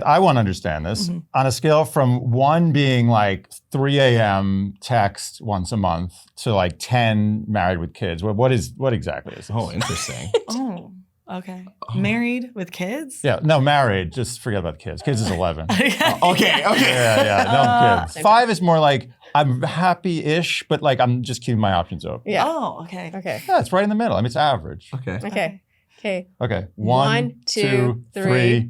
I want to understand this. On a scale from 1 being like 3 a.m. text once a month to like 10 married with kids, what exactly is this? Oh, interesting. Oh, okay. Married with kids? Yeah, no, married. Just forget about kids. Kids is 11. Okay. No kids. 5 is more like I'm happy-ish, but like I'm just keeping my options open. Yeah. Oh, okay. Okay. Yeah, it's right in the middle. I mean, it's average. Okay. Okay. 1, 2, 3.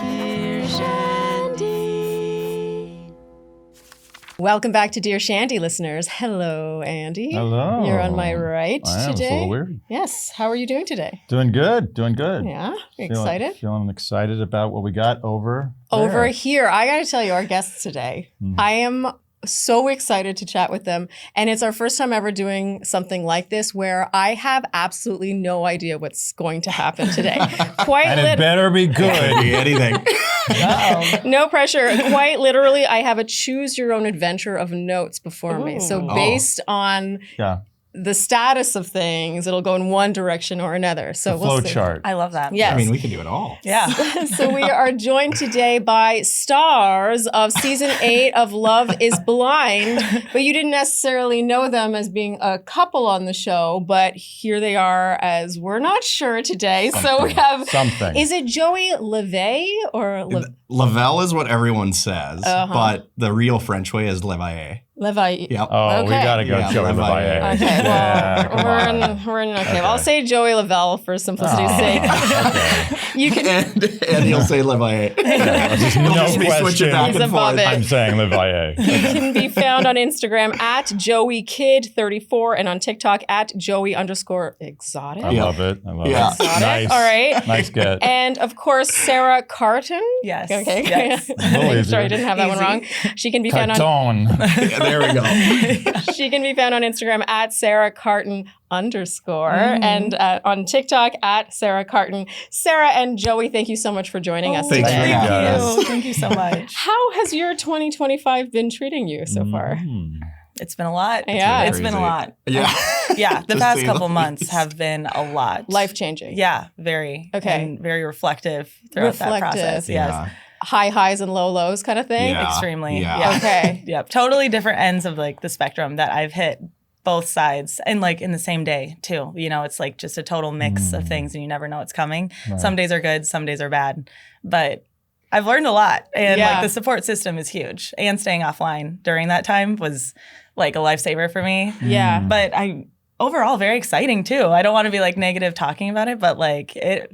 Dear Shandy. Welcome back to Dear Shandy, listeners. Hello, Andy. Hello. You're on my right I am. It's a today. little weird. Yes. How are you doing today? Doing good. Yeah. Excited? Feeling excited about what we got over Over here, I got to tell you, our guests today, I am so excited to chat with them. And it's our first time ever doing something like this where I have absolutely no idea what's going to happen today. And it better be good. Anything. No pressure. Quite literally, I have a choose your own adventure of notes before me. So based on the status of things, it'll go in one direction or another. So flow chart. I love that. Yes. I mean, we can do it all. Yeah. So we are joined today by stars of season 8 of Love is Blind, but you didn't necessarily know them as being a couple on the show, but here they are as we're not sure today. So we have is it Joey LeVay or Lavelle is what everyone says, but the real French way is Levaye. Levi? Yep. Oh, we gotta go Joey Levaye. Okay, we're in okay. Well, I'll say Joey Lavelle for simplicity's sake. You can and he'll say Levaye. No question. He's above it. I'm saying Levaye. You can be found on Instagram at JoeyKid34 and on TikTok at Joey_exotic. I love it. Yeah. Nice. All right. Nice get. And of course, Sara Carton. Yes. Okay. Yes. Sorry, I didn't have that one wrong. She can be found on. There we go. She can be found on Instagram at Sara Carton _ and on TikTok at Sara Carton. Sara and Joey, thank you so much for joining us Thanks today. for having us. Thank you so much. How has your 2025 been treating you so far? It's been a lot. Yeah. It's been a lot. Yeah. Yeah. The To past say couple the months least. have been a lot. Life-changing. Yeah. Very. Okay. And very reflective throughout that process. Yes. Yeah. High highs and low lows kind of thing? Yeah. Extremely. Yeah. Okay. Yep. Totally different ends of like the spectrum that I've hit both sides and like in the same day too. You know, it's like just a total mix of things and you never know what's coming. Right. Some days are good, some days are bad. But I've learned a lot. And Yeah. like the support system is huge. And staying offline during that time was like a lifesaver for me. Yeah. But overall very exciting too. I don't want to be like negative talking about it, but like it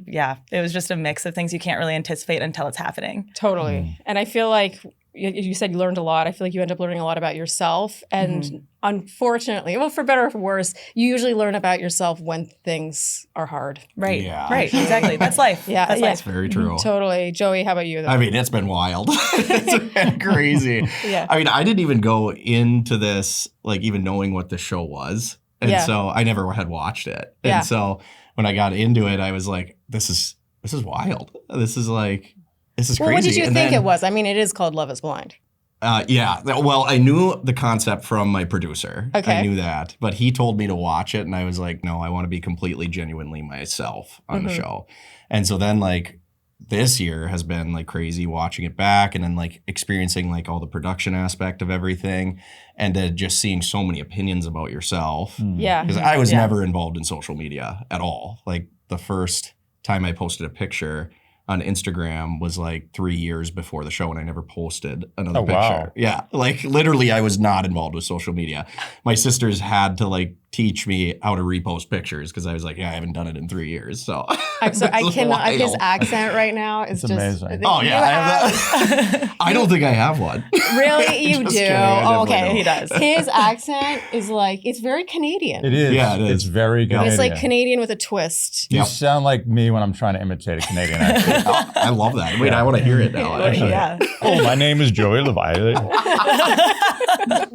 was just a mix of things you can't really anticipate until it's happening. Totally. And I feel like you said you learned a lot. I feel like you end up learning a lot about yourself. And unfortunately, well, for better or for worse, you usually learn about yourself when things are hard. Right. Yeah. Right. Exactly. That's life. Yeah. That's Yeah. life. Very true. Totally. Joey, how about you? I mean, it's been wild. It's been crazy. Yeah. I mean, I didn't even go into this like even knowing what the show was. And so I never had watched it. Yeah. And so when I got into it, I was like, this is wild. This is crazy. Well, what did you And think then, it was? I mean, it is called Love is Blind. Yeah. Well, I knew the concept from my producer. Okay. I knew that. But he told me to watch it. And I was like, no, I want to be completely genuinely myself on the show. And so then like this year has been like crazy watching it back and then like experiencing like all the production aspect of everything and then just seeing so many opinions about yourself. Yeah. Because I was never involved in social media at all. Like the first time I posted a picture on Instagram was like 3 years before the show and I never posted another picture. Wow. Yeah. Like literally I was not involved with social media. My sisters had to like teach me how to repost pictures because I was like, yeah, I haven't done it in 3 years. So I'm sorry, I It's cannot. His wild. accent right now is just amazing. Oh yeah, I have that. I don't think I have one. Really, you Just do? kidding, I Oh, definitely okay, don't. he does. His accent is like it's very Canadian. It is. Yeah, it is. It's very Canadian. It's like Canadian with a twist. You Yep. sound like me when I'm trying to imitate a Canadian accent. I love that. Wait, I want to hear it now. Actually. Yeah. Oh, my name is Joey Levaye.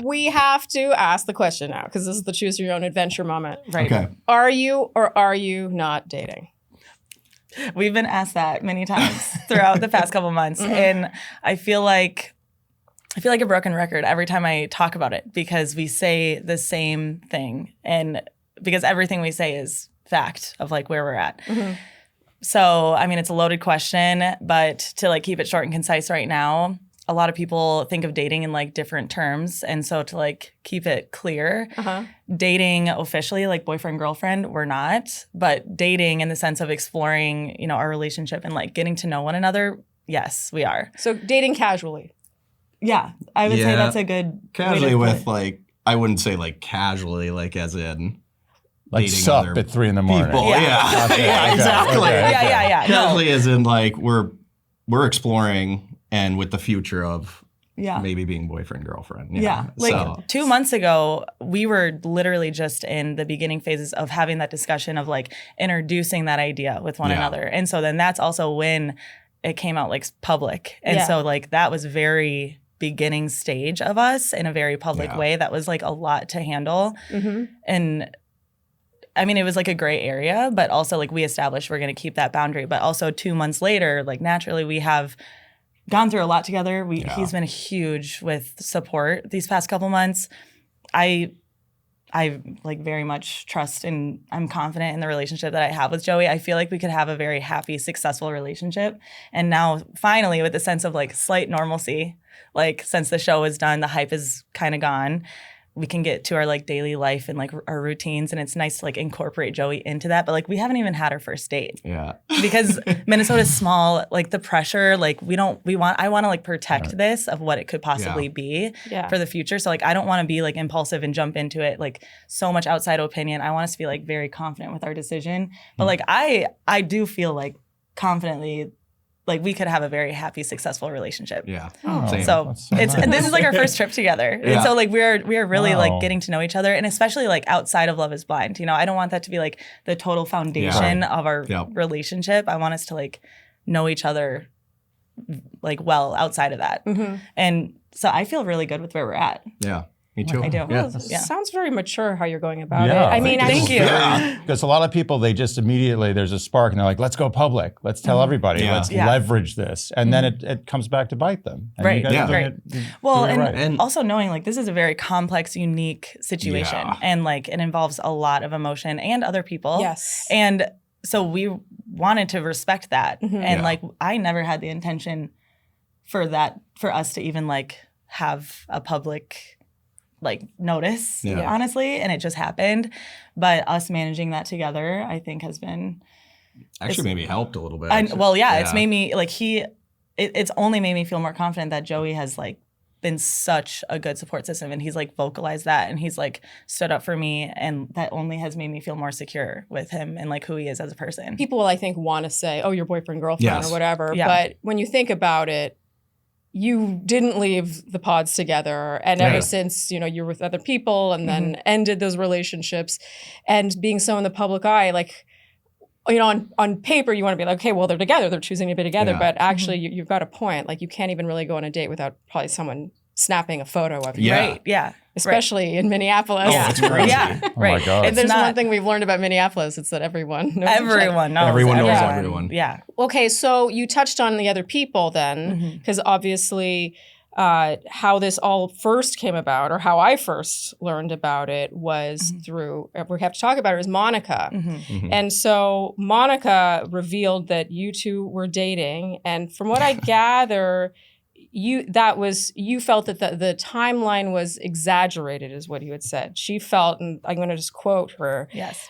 We have to ask the question now because this is the choose your own adventure moment. Right. Okay. Are you or are you not dating? We've been asked that many times throughout the past couple months. And I feel like a broken record every time I talk about it because we say the same thing and because everything we say is fact of like where we're at. So, I mean, it's a loaded question, but to like keep it short and concise right now, a lot of people think of dating in like different terms. And so to like keep it clear, dating officially, like boyfriend, girlfriend, we're not. But dating in the sense of exploring, you know, our relationship and like getting to know one another, yes, we are. So dating casually. Yeah, I would say Yeah. that's a good Casually way to put with it. like, I wouldn't say like casually, like as in Like dating sup other at 3 a.m. people. Yeah. Yeah, Okay, yeah, okay, exactly. okay. Yeah. No. Casually as in like we're exploring and with the future of Yeah. maybe being boyfriend, girlfriend. Yeah. Like So, 2 months ago, we were literally just in the beginning phases of having that discussion of like introducing that idea with one Yeah. another. And so then that's also when it came out like public. And Yeah. so like that was very beginning stage of us in a very public Yeah. way. That was like a lot to handle. Mm-hmm. And I mean, it was like a gray area, but also like we established we're going to keep that boundary. But also 2 months later, like naturally we have gone through a lot together. He's been huge with support these past couple months. I like very much trust and I'm confident in the relationship that I have with Joey. I feel like we could have a very happy, successful relationship. And now finally with the sense of like slight normalcy, like since the show is done, the hype is kind of gone. We can get to our like daily life and like our routines, and it's nice to like incorporate Joey into that. But like we haven't even had our first date yeah. because Minnesota's small. Like the pressure, like I want to like protect this of what it could possibly be Yeah. for the future. So like I don't want to be like impulsive and jump into it like so much outside opinion. I want us to be like very confident with our decision. But like I do feel like confidently like we could have a very happy, successful relationship. Yeah. Oh. Same. So That's so it's nice. and this is like our first trip together. And Yeah. so like we are really Wow. like getting to know each other, and especially like outside of Love is Blind. You know, I don't want that to be like the total foundation of our Yep. relationship. I want us to like know each other like well outside of that. Mm-hmm. And so I feel really good with where we're at. Yeah. Me too. I do. Yeah. Yeah. Sounds very mature how you're going about Yeah. it. I mean, Thank you. Because a lot of people, they just immediately, there's a spark and they're like, let's go public. Let's tell everybody. Yeah. Let's Yeah. leverage this. And then it comes back to bite them. And Right. You guys Yeah. are doing Right. it- Well, doing it and, right. And- also knowing like this is a very complex, unique situation, Yeah. and like it involves a lot of emotion and other people. yes. And so we wanted to respect that. Mhm. And Yeah. like I never had the intention for us to even like have a public like notice, Yeah. honestly. And it just happened. But us managing that together, I think has been Actually, maybe helped a little bit. it's made me like it's only made me feel more confident that Joey has like been such a good support system, and he's like vocalized that, and he's like stood up for me, and that only has made me feel more secure with him and like who he is as a person. People, I think, want to say, oh, your boyfriend, girlfriend, Yes. or whatever. Yeah. But when you think about it, you didn't leave the pods together. And Yeah. ever since, you know, you're with other people and then ended those relationships, and being so in the public eye, like, you know, on paper, you want to be like, okay, well, they're together. They're choosing to be together. Yeah. But actually, you've got a point. Like, you can't even really go on a date without probably someone snapping a photo of you. Yeah. Right. Yeah. Especially in Minneapolis. Oh, it's crazy. Yeah. Oh my right. God. If It's there's not- one thing we've learned about Minneapolis, it's that everyone knows each other. Everyone knows. Everyone knows Yeah. everyone. Yeah. Okay, so you touched on the other people then, Mhm. because obviously how this all first came about, or how I first learned about it, was through, we have to talk about it, was Monica. Mhm. Mhm. And so Monica revealed that you two were dating, and from what I gather, you felt that the timeline was exaggerated, is what you had said. She felt, and I'm going to just quote her, Yes.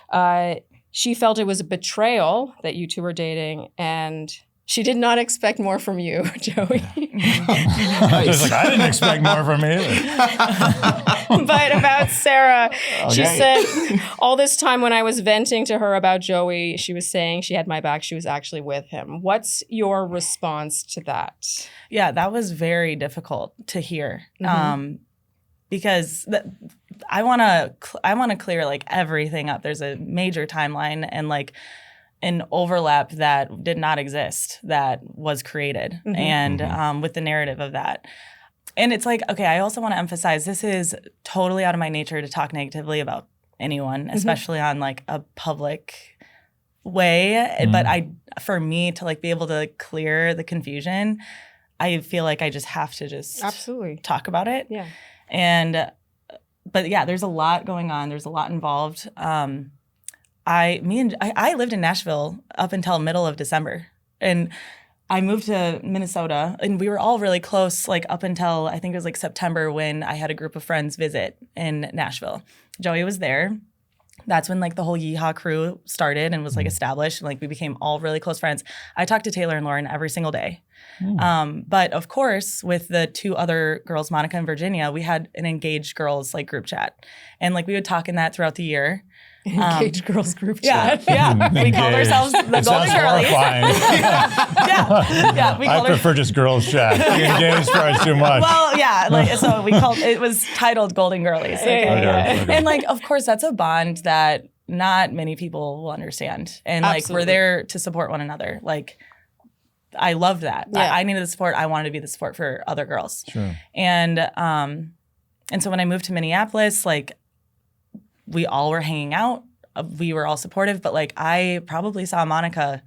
she felt it was a betrayal that you two were dating, and she did not expect more from you, Joey. She's like, I didn't expect more from me either. But about Sara, she Okay. said, all this time when I was venting to her about Joey, she was saying she had my back. She was actually with him. What's your response to that? Yeah, that was very difficult to hear. Because I want to clear like everything up. There's a major timeline and like an overlap that did not exist that was created, and with the narrative of that. And it's like, okay, I also want to emphasize this is totally out of my nature to talk negatively about anyone, especially on like a public way. But for me to like be able to clear the confusion, I feel like I just have to just Absolutely. talk about it. Yeah. And but yeah, there's a lot going on. There's a lot involved. I lived in Nashville up until middle of December. And I moved to Minnesota, and we were all really close, like up until I think it was like September when I had a group of friends visit in Nashville. Joey was there. That's when like the whole Yeehaw crew started and was like established, and like we became all really close friends. I talked to Taylor and Lauren every single day. But of course, with the two other girls, Monica and Virginia, we had an engaged girls like group chat, and like we would talk in that throughout the year. Engaged girls group chat. Yeah. We called ourselves the Golden Sounds Girlies. horrifying. Yeah. We I called prefer just girls chat. Engaged probably too much. Well, yeah, like so we called it was titled Golden Girlies. Okay? Okay. And like of course that's a bond that not many people will understand. And like Absolutely. we're there to support one another. Like I loved that. Yeah. I needed the support. I wanted to be the support for other girls. Sure. And so when I moved to Minneapolis, like we all were hanging out. We were all supportive, but like I probably saw Monica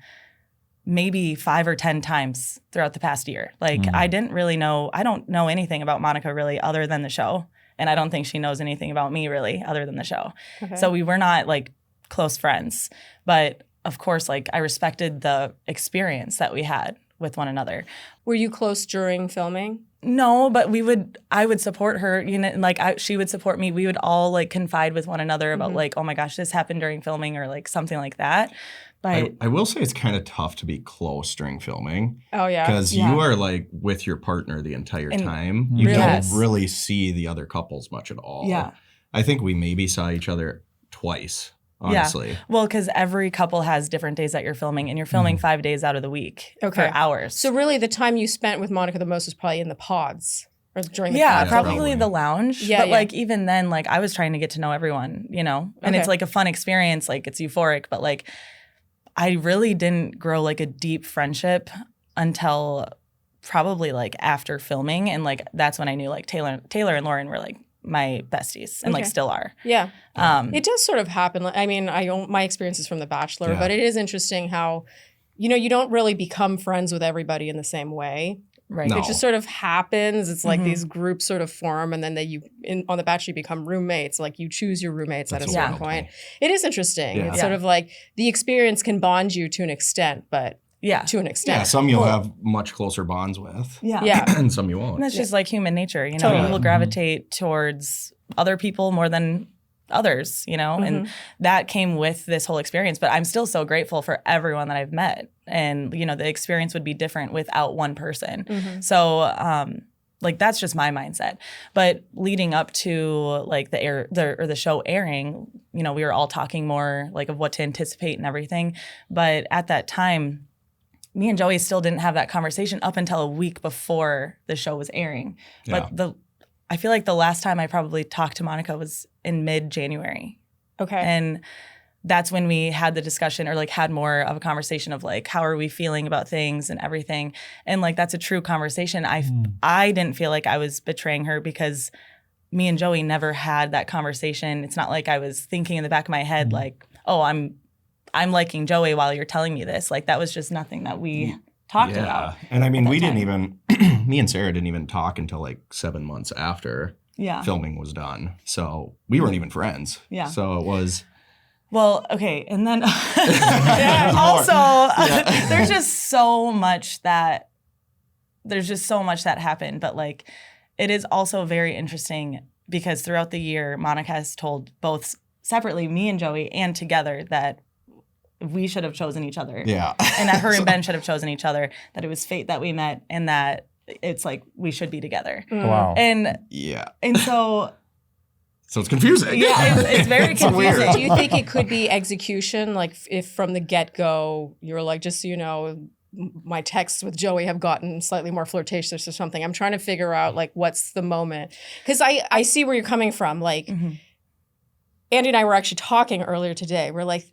maybe 5 or 10 times throughout the past year. Like I don't know anything about Monica really other than the show. And I don't think she knows anything about me really other than the show. Okay. So we were not like close friends. But of course, like I respected the experience that we had with one another. Were you close during filming? No, but I would support her, you know, like she would support me. We would all like confide with one another about like, oh my gosh, this happened during filming or like something like that. But I will say it's kind of tough to be close during filming. Oh, yeah. Because Yeah. you are like with your partner the entire And- time. You Yes. don't really see the other couples much at all. Yeah. I think we maybe saw each other twice, honestly. well, because every couple has different days that you're filming, and you're filming 5 days out of the week for hours. So really the time you spent with Monica the most was probably in the pods or during the yeah, pod. probably probably. the lounge. Yeah, but yeah. like even then, like I was trying to get to know everyone, you know, and Okay. it's like a fun experience. Like it's euphoric, but like I really didn't grow like a deep friendship until probably like after filming, and like that's when I knew like Taylor and Lauren were like my besties and like Okay. still are. Yeah. It does sort of happen. I mean, my experience is from The Bachelor, Yeah. but it is interesting how, you know, you don't really become friends with everybody in the same way. Right. No. It just sort of happens. It's like these groups sort of form, and then on The Bachelor you become roommates. Like you choose your roommates That's at a a certain wild point. thing. It is interesting. Yeah. It's sort of like the experience can bond you to an extent, but Yeah. to an Yeah, extent. some you'll have much closer bonds with. Yeah. Yeah. And some you won't. And that's just like human nature, you know. Totally. You will gravitate towards other people more than others, you know, and that came with this whole experience. But I'm still so grateful for everyone that I've met, and you know, the experience would be different without one person. So, like that's just my mindset. But leading up to like the show airing, you know, we were all talking more like of what to anticipate and everything. But at that time, me and Joey still didn't have that conversation up until a week before the show was airing. Yeah. But I feel like the last time I probably talked to Monica was in mid-January. Okay. And that's when we had the discussion, or like had more of a conversation of like, how are we feeling about things and everything. And like, that's a true conversation. I didn't feel like I was betraying her because me and Joey never had that conversation. It's not like I was thinking in the back of my head, like, oh, I'm liking Joey while you're telling me this. Like that was just nothing that we talked about. And I mean, that we didn't time. even, me and Sarah didn't even talk until like 7 months after Yeah. filming was done. So we weren't even friends. Yeah. So it was. Well, okay, and then There's more. also there's just so much that happened, but like it is also very interesting because throughout the year, Monica has told both separately, me and Joey, and together that we should have chosen each other. Yeah. And that her and Ben should have chosen each other, that it was fate that we met, and that it's like we should be together. Wow. And Yeah. so So it's confusing. yeah, it's very It's weird. confusing. Do you think it could be execution? Like if from the get-go, you're like, just so you know, my texts with Joey have gotten slightly more flirtatious or something. I'm trying to figure out like what's the moment. Because I see where you're coming from. Like Andy and I were actually talking earlier today. We're like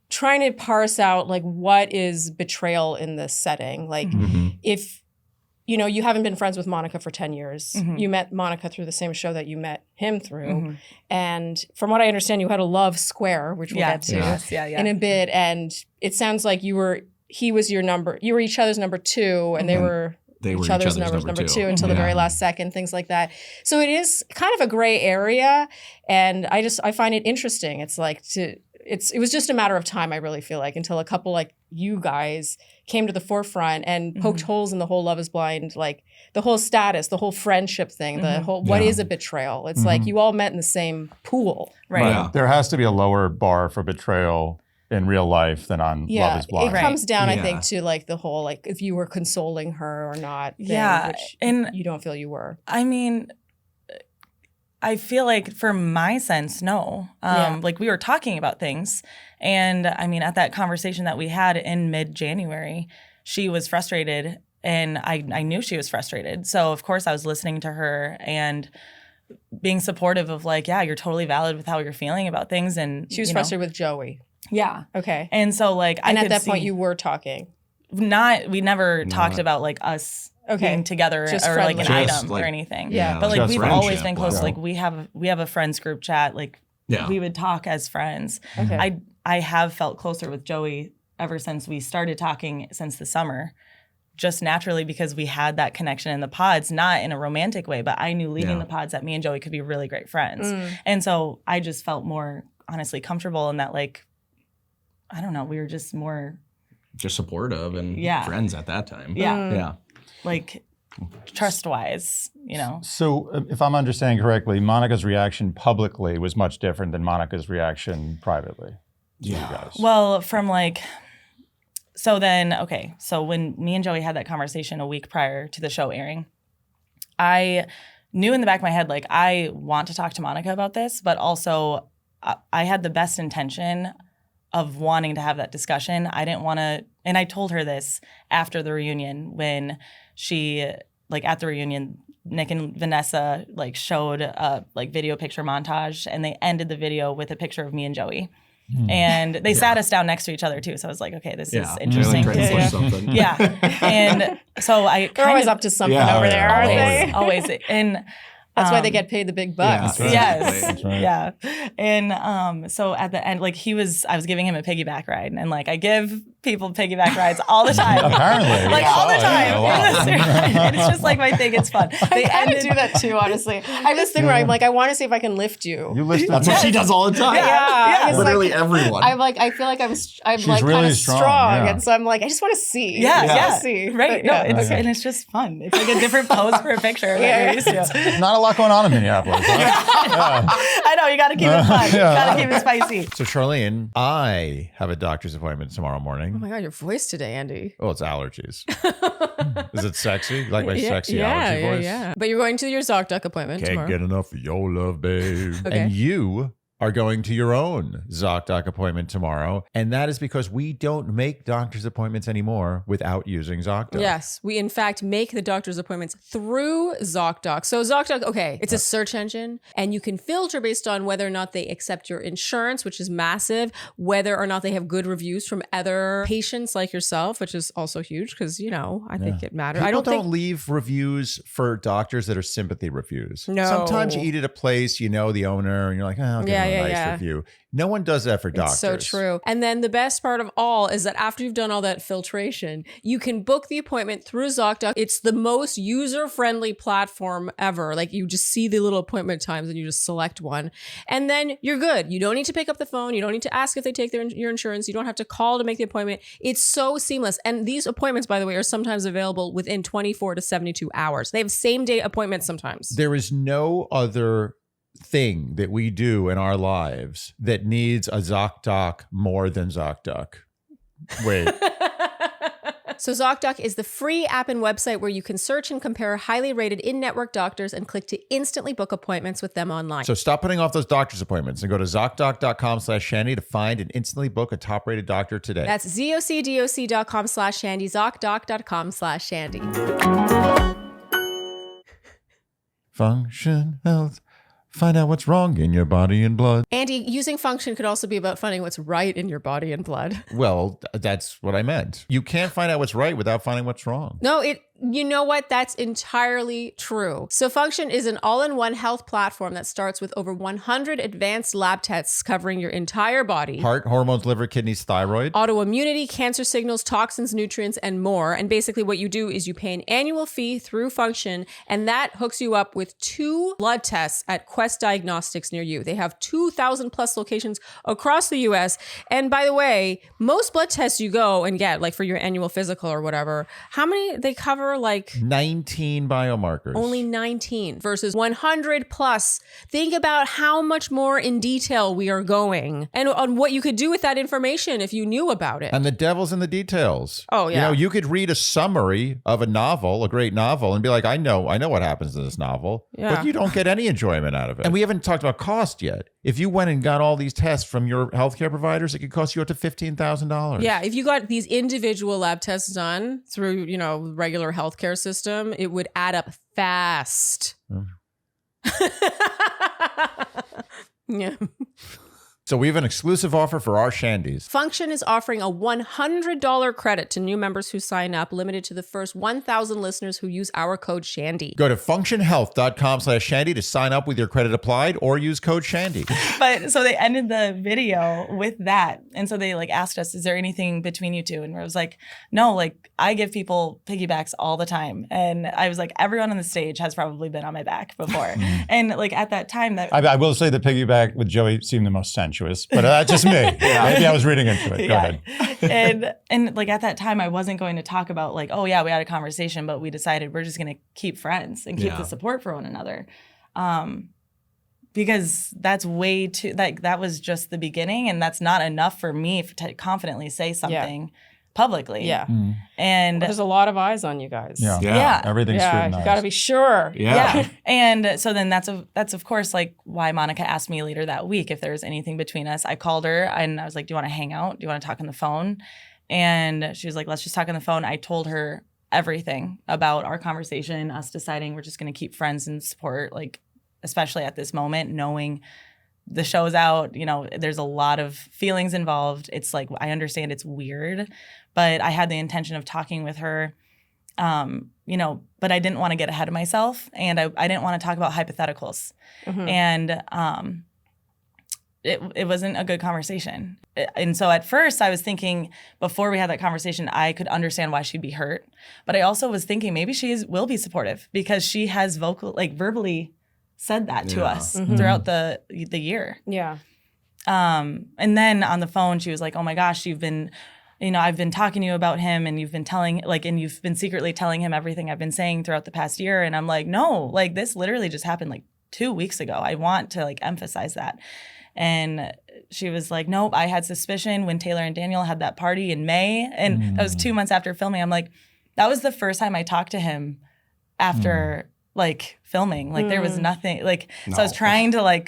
trying to parse out like what is betrayal in this setting. Like if, you know, you haven't been friends with Monica for 10 years. You met Monica through the same show that you met him through. And from what I understand, you had a love square, which we'll get to Yeah. in a bit. And it sounds like you were each other's number two, and they were each other's number two until the very last second, things like that. So it is kind of a gray area, and I find it interesting. It's like it was just a matter of time, I really feel like, until a couple like you guys came to the forefront and poked holes in the whole Love is Blind, like the whole status, the whole friendship thing, the whole what is a betrayal. It's like you all met in the same pool. Right. Yeah. There has to be a lower bar for betrayal in real life than on Love is Blind. It comes down, I think, to like the whole like if you were consoling her or not. Thing, which and you don't feel you were. I mean, I feel like for my sense, no. Like we were talking about things. And I mean, at that conversation that we had in mid-January, she was frustrated and I knew she was frustrated. So of course I was listening to her and being supportive of like, yeah, you're totally valid with how you're feeling about things. And She was frustrated with Joey. Yeah. Okay. And so like and at that point you were talking. We never talked about like us being together just or friendly. like an item or anything. Yeah. But like Just we've friendship. always been close. Wow. Like we have a friends group chat. Like we would talk as friends. Okay. I have felt closer with Joey ever since we started talking since the summer. Just naturally because we had that connection in the pods, not in a romantic way, but I knew leaving the pods that me and Joey could be really great friends. And so I just felt more honestly comfortable in that, like, I don't know, we were just more Just supportive and friends at that time. Yeah. Like trust-wise, you know. So if I'm understanding correctly, Monica's reaction publicly was much different than Monica's reaction privately to you guys. Well, from like, so when me and Joey had that conversation a week prior to the show airing, I knew in the back of my head, like, I want to talk to Monica about this, but also I had the best intention of wanting to have that discussion. I didn't want to, and I told her this after the reunion when she, like at the reunion, Nick and Vanessa like showed a like video picture montage and they ended the video with a picture of me and Joey. And they sat us down next to each other too. So I was like, okay, this is interesting. And so They're always up to something over there, aren't they? Always. And that's why they get paid the big bucks. That's right. Yes. That's right. Yeah. And so at the end, like I was giving him a piggyback ride. And like I give people piggyback rides all the time. Apparently. Like all the time. And it's just like my thing. It's fun. I kind of do that too, honestly. I have this thing where I'm like, I want to see if I can lift you. You listen. That's what she does all the time. Yeah. It's Literally like, everyone. I'm like, I feel like I'm She's like really kind of strong, strong. yeah. And so I'm like, I just want to see. Yeah. I just wanna see. Right. But, No, and it's just fun. It's like a different pose for a picture that you're used to. Not a lot going on in Minneapolis. Huh? I know, you got to keep it fun. You got to keep it spicy. So Charlene, I have a doctor's appointment tomorrow morning. Oh my God, your voice today, Andy. Oh, it's allergies. Is it sexy? You like my sexy allergy voice? Yeah. But you're going to your ZocDoc appointment Can't tomorrow. get enough of your love, babe. Okay. And you are going to your own ZocDoc appointment tomorrow. And that is because we don't make doctor's appointments anymore without using ZocDoc. Yes, we in fact make the doctor's appointments through ZocDoc. So ZocDoc, okay, it's a search engine and you can filter based on whether or not they accept your insurance, which is massive, whether or not they have good reviews from other patients like yourself, which is also huge because, you know, I think it matters. People I don't think leave reviews for doctors that are sympathy reviews. No. Sometimes you eat at a place, you know the owner, and you're like, oh, I'll give him a nice review. No one does that for doctors. It's so true. And then the best part of all is that after you've done all that filtration, you can book the appointment through ZocDoc. It's the most user-friendly platform ever. Like you just see the little appointment times and you just select one. And then you're good. You don't need to pick up the phone. You don't need to ask if they take your insurance. You don't have to call to make the appointment. It's so seamless. And these appointments, by the way, are sometimes available within 24 to 72 hours. They have same-day appointments sometimes. There is no other thing that we do in our lives that needs a ZocDoc more than ZocDoc. Wait. So ZocDoc is the free app and website where you can search and compare highly rated in-network doctors and click to instantly book appointments with them online. So stop putting off those doctor's appointments and go to ZocDoc.com/Shandy to find and instantly book a top-rated doctor today. That's ZocDoc.com/Shandy, ZocDoc.com/Shandy. Function Health. Find out what's wrong in your body and blood. Andy, using function could also be about finding what's right in your body and blood. Well, that's what I meant. You can't find out what's right without finding what's wrong. No, You know what? That's entirely true. So Function is an all-in-one health platform that starts with over 100 advanced lab tests covering your entire body. Heart, hormones, liver, kidneys, thyroid. Autoimmunity, cancer signals, toxins, nutrients, and more. And basically what you do is you pay an annual fee through Function, and that hooks you up with 2 blood tests at Quest Diagnostics near you. They have 2,000 plus locations across the US. And by the way, most blood tests you go and get, like for your annual physical or whatever, how many they cover? Like 19 biomarkers. Only 19 versus 100 plus. Think about how much more in detail we are going and on what you could do with that information if you knew about it. And the devil's in the details. Oh, yeah. You know, you could read a summary of a novel, a great novel, and be like, I know what happens in this novel, but you don't get any enjoyment out of it. And we haven't talked about cost yet. If you went and got all these tests from your healthcare providers, it could cost you up to $15,000. Yeah, if you got these individual lab tests done through, regular healthcare system, it would add up fast. Yeah. So we have an exclusive offer for our Shandies. Function is offering a $100 credit to new members who sign up, limited to the first 1,000 listeners who use our code Shandy. Go to functionhealth.com/Shandy to sign up with your credit applied or use code Shandy. But so they ended the video with that. And so they asked us, is there anything between you two? And I was like, no, I give people piggybacks all the time. And I was like, everyone on the stage has probably been on my back before. And at that time I will say the piggyback with Joey seemed the most sensuous, but that's just me. Maybe I was reading into it. Go ahead. And at that time, I wasn't going to talk about we had a conversation, but we decided we're just going to keep friends and keep the support for one another. Because that's way too, that was just the beginning, and that's not enough for me to confidently say something publicly. Yeah. And there's a lot of eyes on you guys. Yeah. Everything's scrutinized. You got to be sure. Yeah. And so then that's of course why Monica asked me later that week if there was anything between us. I called her and I was like, do you want to hang out? Do you want to talk on the phone? And she was like, let's just talk on the phone. I told her everything about our conversation, us deciding we're just going to keep friends and support, especially at this moment, knowing the show's out, there's a lot of feelings involved. It's I understand it's weird, but I had the intention of talking with her, but I didn't want to get ahead of myself, and I didn't want to talk about hypotheticals. Mm-hmm. And it wasn't a good conversation. And so at first I was thinking, before we had that conversation, I could understand why she'd be hurt. But I also was thinking maybe she will be supportive because she has verbally said that to us throughout the year. Yeah. And then on the phone, she was like, oh my gosh, I've been talking to you about him, and you've been and you've been secretly telling him everything I've been saying throughout the past year. And I'm like, no, this literally just happened 2 weeks ago. I want to emphasize that. And she was like, nope, I had suspicion when Taylor and Daniel had that party in May. And that was 2 months after filming. I'm like, that was the first time I talked to him after filming. There was nothing so I was trying to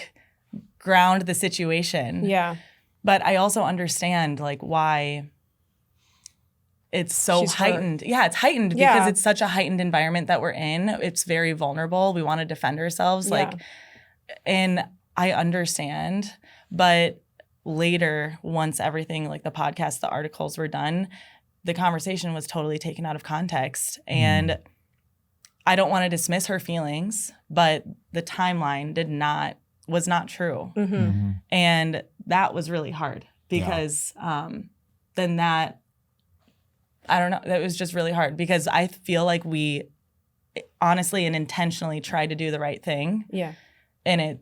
ground the situation. Yeah. But I also understand why it's so She's heightened. hurt. Yeah, it's heightened because it's such a heightened environment that we're in. It's very vulnerable. We want to defend ourselves. And I understand. But later, once everything the podcast, the articles were done, the conversation was totally taken out of context. And I don't want to dismiss her feelings, but the timeline was not true. Mm-hmm. Mm-hmm. And that was really hard because then that, I don't know, that was just really hard because I feel like we honestly and intentionally tried to do the right thing. Yeah. And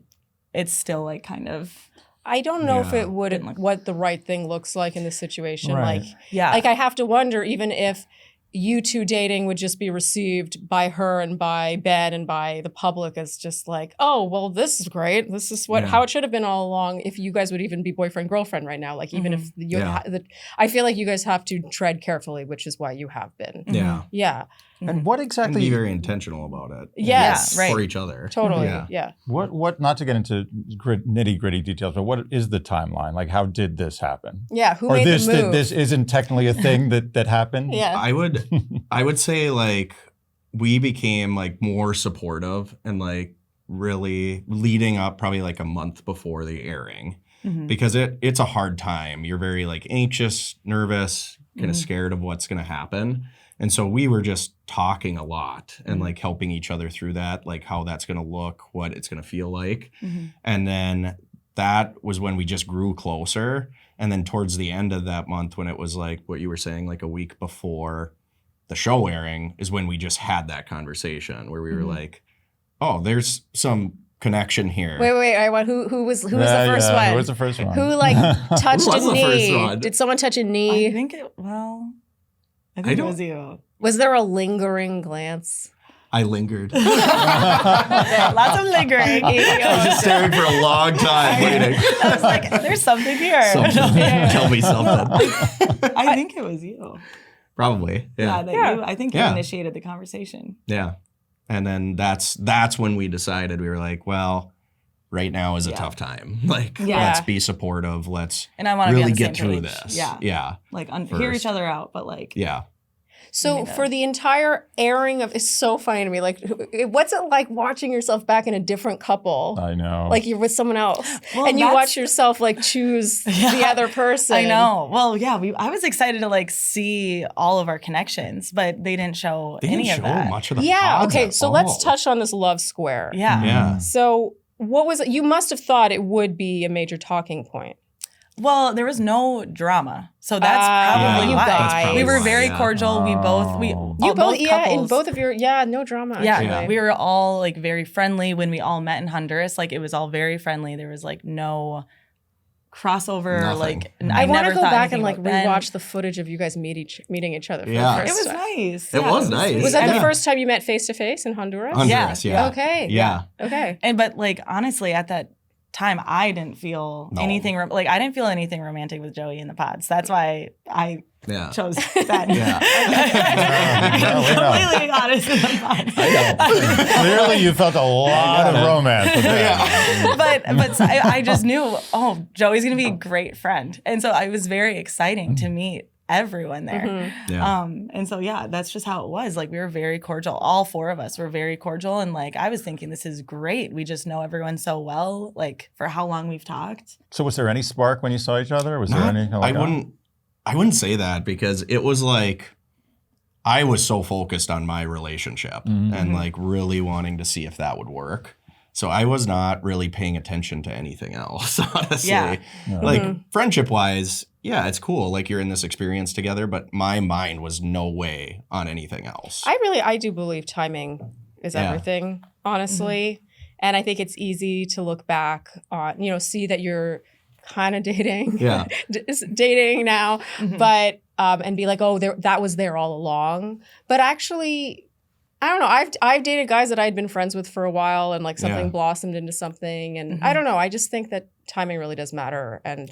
it's still kind of. I don't know if it would, what the right thing looks like in this situation. Right. I have to wonder even if you two dating would just be received by her and by Ben and by the public as just oh, well, this is great. This is how it should have been all along. If you guys would even be boyfriend, girlfriend right now, even if you, I feel like you guys have to tread carefully, which is why you have been. Yeah. Yeah. And what exactly? And be very intentional about it. Yes. Yeah, right. For each other. Totally. Yeah. What? Not to get into nitty gritty details, but what is the timeline? How did this happen? Yeah. Who made the move? This isn't technically a thing that happened. Yeah. I would say we became more supportive and really leading up probably a month before the airing because it's a hard time. You're very anxious, nervous, kind of scared of what's going to happen. And so we were just talking a lot and like helping each other through that, like how that's going to look, what it's going to feel like. And then that was when we just grew closer. And then towards the end of that month, when it was like what you were saying, like a week before the show airing, is when we just had that conversation where we were like, oh, there's some connection here. Wait. I want who was the first one? Who was the first one? Who like touched Who was a the first knee? one? Did someone touch a knee? I think it was you. Was there a lingering glance? I lingered. Lots of lingering. I was just staring for a long time waiting. I was like, there's something here. Tell me something. I think it was you. Probably. Yeah. I think you initiated the conversation. Yeah. And then that's when we decided, we were like, well, right now is a tough time. Like, let's be supportive. Let's and I want to really be on the get same through page. this. Yeah. Yeah. Like hear each other out, but like So for the entire airing of, it's so funny to me. Like, what's it like watching yourself back in a different couple? I know. Like you're with someone else, Well, and you watch yourself like choose the other person. I know. Well, yeah, I was excited to like see all of our connections, but they didn't show any of that. much of the Yeah. pods Okay. at So all. let's touch on this love square. Yeah. Yeah. So what was it? You must have thought it would be a major talking point. Well, there was no drama, so that's probably you why. guys. We were very Yeah. cordial. We both You both, in couples, both of your, no drama. Yeah, actually. we were all like very friendly when we all met in Honduras. Like it was all very friendly. There was like no crossover. Nothing. Like I want to never go thought back and anything like about Ben. rewatch the footage of you guys meeting each other. For Yeah. the It first was time. nice. It Yeah, was nice. Was that Yeah. the first time you met face to face in Honduras? Honduras, yeah. Okay. Yeah. Okay. And but like honestly, at that time, I didn't feel anything. Like I didn't feel anything romantic with Joey in the pods. That's why I Yeah. chose Ben. Yeah. Completely honest in the pods. Clearly, you felt a lot of romance with that. but so I just knew, Joey's gonna be a great friend, and so it was very exciting to meet everyone there. Yeah. And so that's just how it was. Like we were very cordial. All four of us were very cordial, and like I was thinking, this is great. We just know everyone so well. Like for how long we've talked. So, was there any spark when you saw each other? Was there any? I wouldn't say that, because it was like I was so focused on my relationship and like really wanting to see if that would work. So I was not really paying attention to anything else, honestly. Yeah. Like friendship wise, yeah, it's cool. Like you're in this experience together, but my mind was no way on anything else. I do believe timing is Yeah. everything, honestly. And I think it's easy to look back on, see that you're kind of dating, dating now, but and be like, oh, that was there all along. But actually, I don't know. I've dated guys that I'd been friends with for a while, and like something blossomed into something, and I don't know. I just think that timing really does matter, and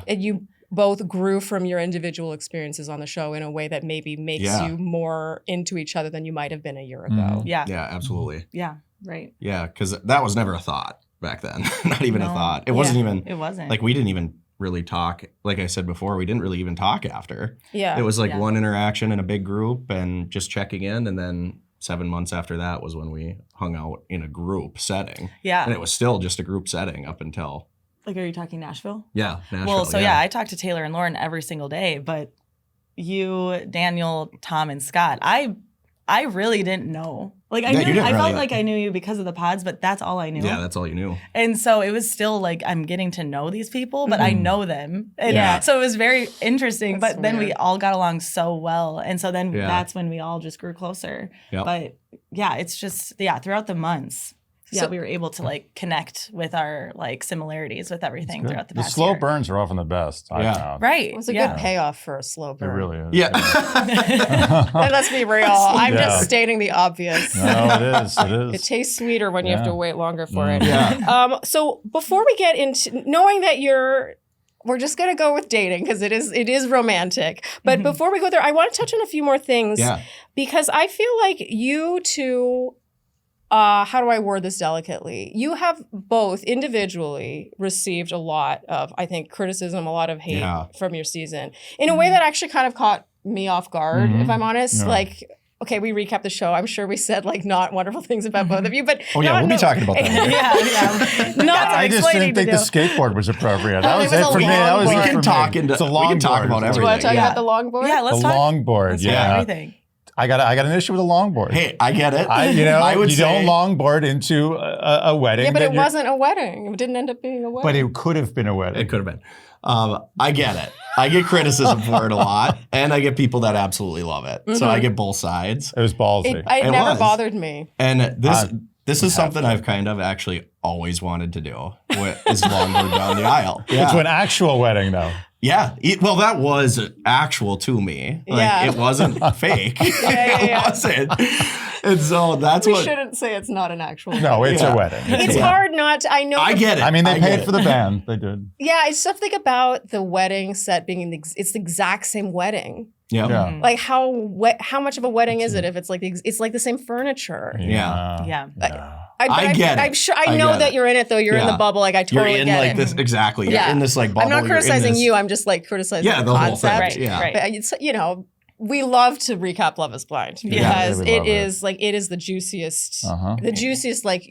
you both grew from your individual experiences on the show in a way that maybe makes you more into each other than you might have been a year ago. Yeah, absolutely. Yeah, right. Yeah, because that was never a thought back then. Not even a thought. It wasn't even. It wasn't. Like we didn't even really talk. Like I said before, we didn't really even talk after. Yeah. It was like one interaction in a big group and just checking in, and then 7 months after that was when we hung out in a group setting. Yeah. And it was still just a group setting up until. Like, are you talking Nashville? Yeah, Nashville. Well, so I talked to Taylor and Lauren every single day, but you, Daniel, Tom, and Scott, I really didn't know. Like I felt like I knew you because of the pods, but that's all I knew. Yeah, that's all you knew. And so it was still like I'm getting to know these people, but I know them. And so it was very interesting. That's but then weird. we all got along so well. And so then that's when we all just grew closer. Yep. But it's just throughout the months. Yeah, we were able to like connect with our like similarities with everything throughout the The past slow year. burns are often the best. I found. Right. It was a good payoff for a slow It burn. really is. Yeah. And let's be real. I'm Yeah. just stating the obvious. No, it is. It is. It tastes sweeter when you have to wait longer for it. Yeah. So before we get into knowing that we're just gonna go with dating because it is romantic. But before we go there, I want to touch on a few more things. Yeah. Because I feel like you two, how do I word this delicately? You have both individually received a lot of, I think, criticism, a lot of hate from your season in a way that actually kind of caught me off guard, if I'm honest. Yeah. Like, okay, we recap the show. I'm sure we said like not wonderful things about both of you, but Oh yeah, we'll be talking about that. Not I just didn't think the skateboard was appropriate. That was it was it a for me. That was we it can for talk me. into. It's a We can talk longboard. about Do you everything. want to talk Yeah. about the longboard? Yeah, let's The talk. longboard, Let's talk yeah. everything. I got an issue with a longboard. Hey, I get it. I would say don't longboard into a wedding. Yeah, but that it you're- wasn't a wedding. It didn't end up being a wedding. But it could have been a wedding. It could have been. I get it. I get criticism for it a lot, and I get people that absolutely love it. So I get both sides. It was ballsy. It It never was. bothered me. And this is something I've kind of actually always wanted to do. Is longboard down the aisle. Yeah. To an actual wedding, though. Yeah. Well, that was actual to me. Like, Yeah. it wasn't fake. yeah. It wasn't. And so that's We what. shouldn't say it's not an actual No, it's Yeah. a wedding. It's hard not to, I know. I get it. I mean, they I paid get for the band. They did. Yeah, it's something about the wedding set being it's the exact same wedding. Yeah. Yeah. Like how much of a wedding is it if it's like the same furniture? Yeah. Yeah. I get it. I'm sure I I know get that it. you're in it though. You're in the Yeah. bubble. Like I You're totally in get like it. this exactly. You're Yeah. in this like bubble. I'm not You're in criticizing this- you. I'm just like criticizing Yeah, the the whole concept. thing. Yeah. Right. But it's, we love to recap Love Is Blind Yeah. because Yeah, we love it is the juiciest, Uh-huh. like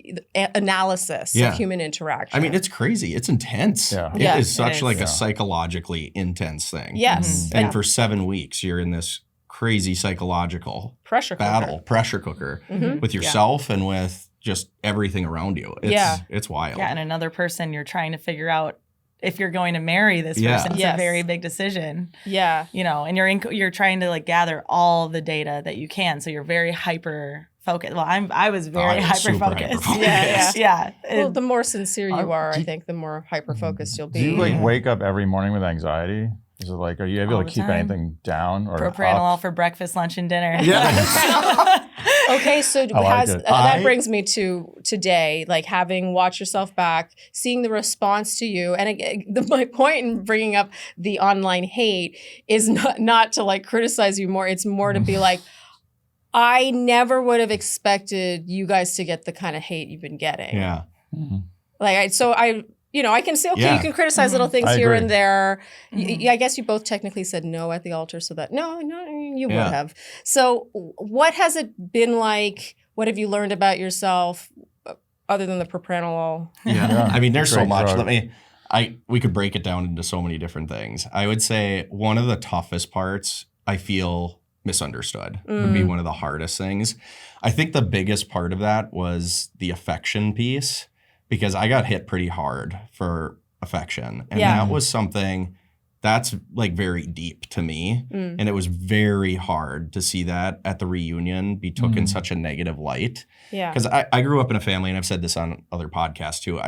analysis Yeah. of human interaction. I mean, it's crazy. It's intense. Yeah. It Yeah, is such is. like Yeah. a psychologically intense thing. yes, And for 7 weeks, you're in this crazy psychological pressure cooker. battle, pressure cooker Mhm. with yourself and with just everything around you. It's wild. Yeah, and another person you're trying to figure out if you're going to marry this Yeah. person. It's Yes. a very big decision, Yeah. and you're trying to like gather all the data that you can. So you're very hyper focused. Well, I was very I'm hyper super focused. hyper-focused. Yeah. Well, the more sincere you are, do I you- think, the more hyper focused you'll Do be. you like wake up every morning with anxiety? Is it like, are you able All to the keep time. anything down or Propranolol up? for breakfast, lunch, and dinner. Yeah. Okay, so I like it. that brings me to today, like having watched yourself back, seeing the response to you, and my point in bringing up the online hate is not to like criticize you more. It's more to be like, I never would have expected you guys to get the kind of hate you've been getting. Yeah. Mhm. I can say, okay, Yeah. you can criticize little things I here agree. and there. Mhm. I guess you both technically said no at the altar, so that no, you Yeah. would have. So, what has it been like? What have you learned about yourself other than the propranolol? Yeah. Yeah. I mean, there's so Great much. drug. We could break it down into so many different things. I would say one of the toughest parts, I feel misunderstood, would be one of the hardest things. I think the biggest part of that was the affection piece, because I got hit pretty hard for affection. And Yeah. that was something that's like very deep to me. And it was very hard to see that at the reunion be took in such a negative light. Yeah. Because I grew up in a family, and I've said this on other podcasts too.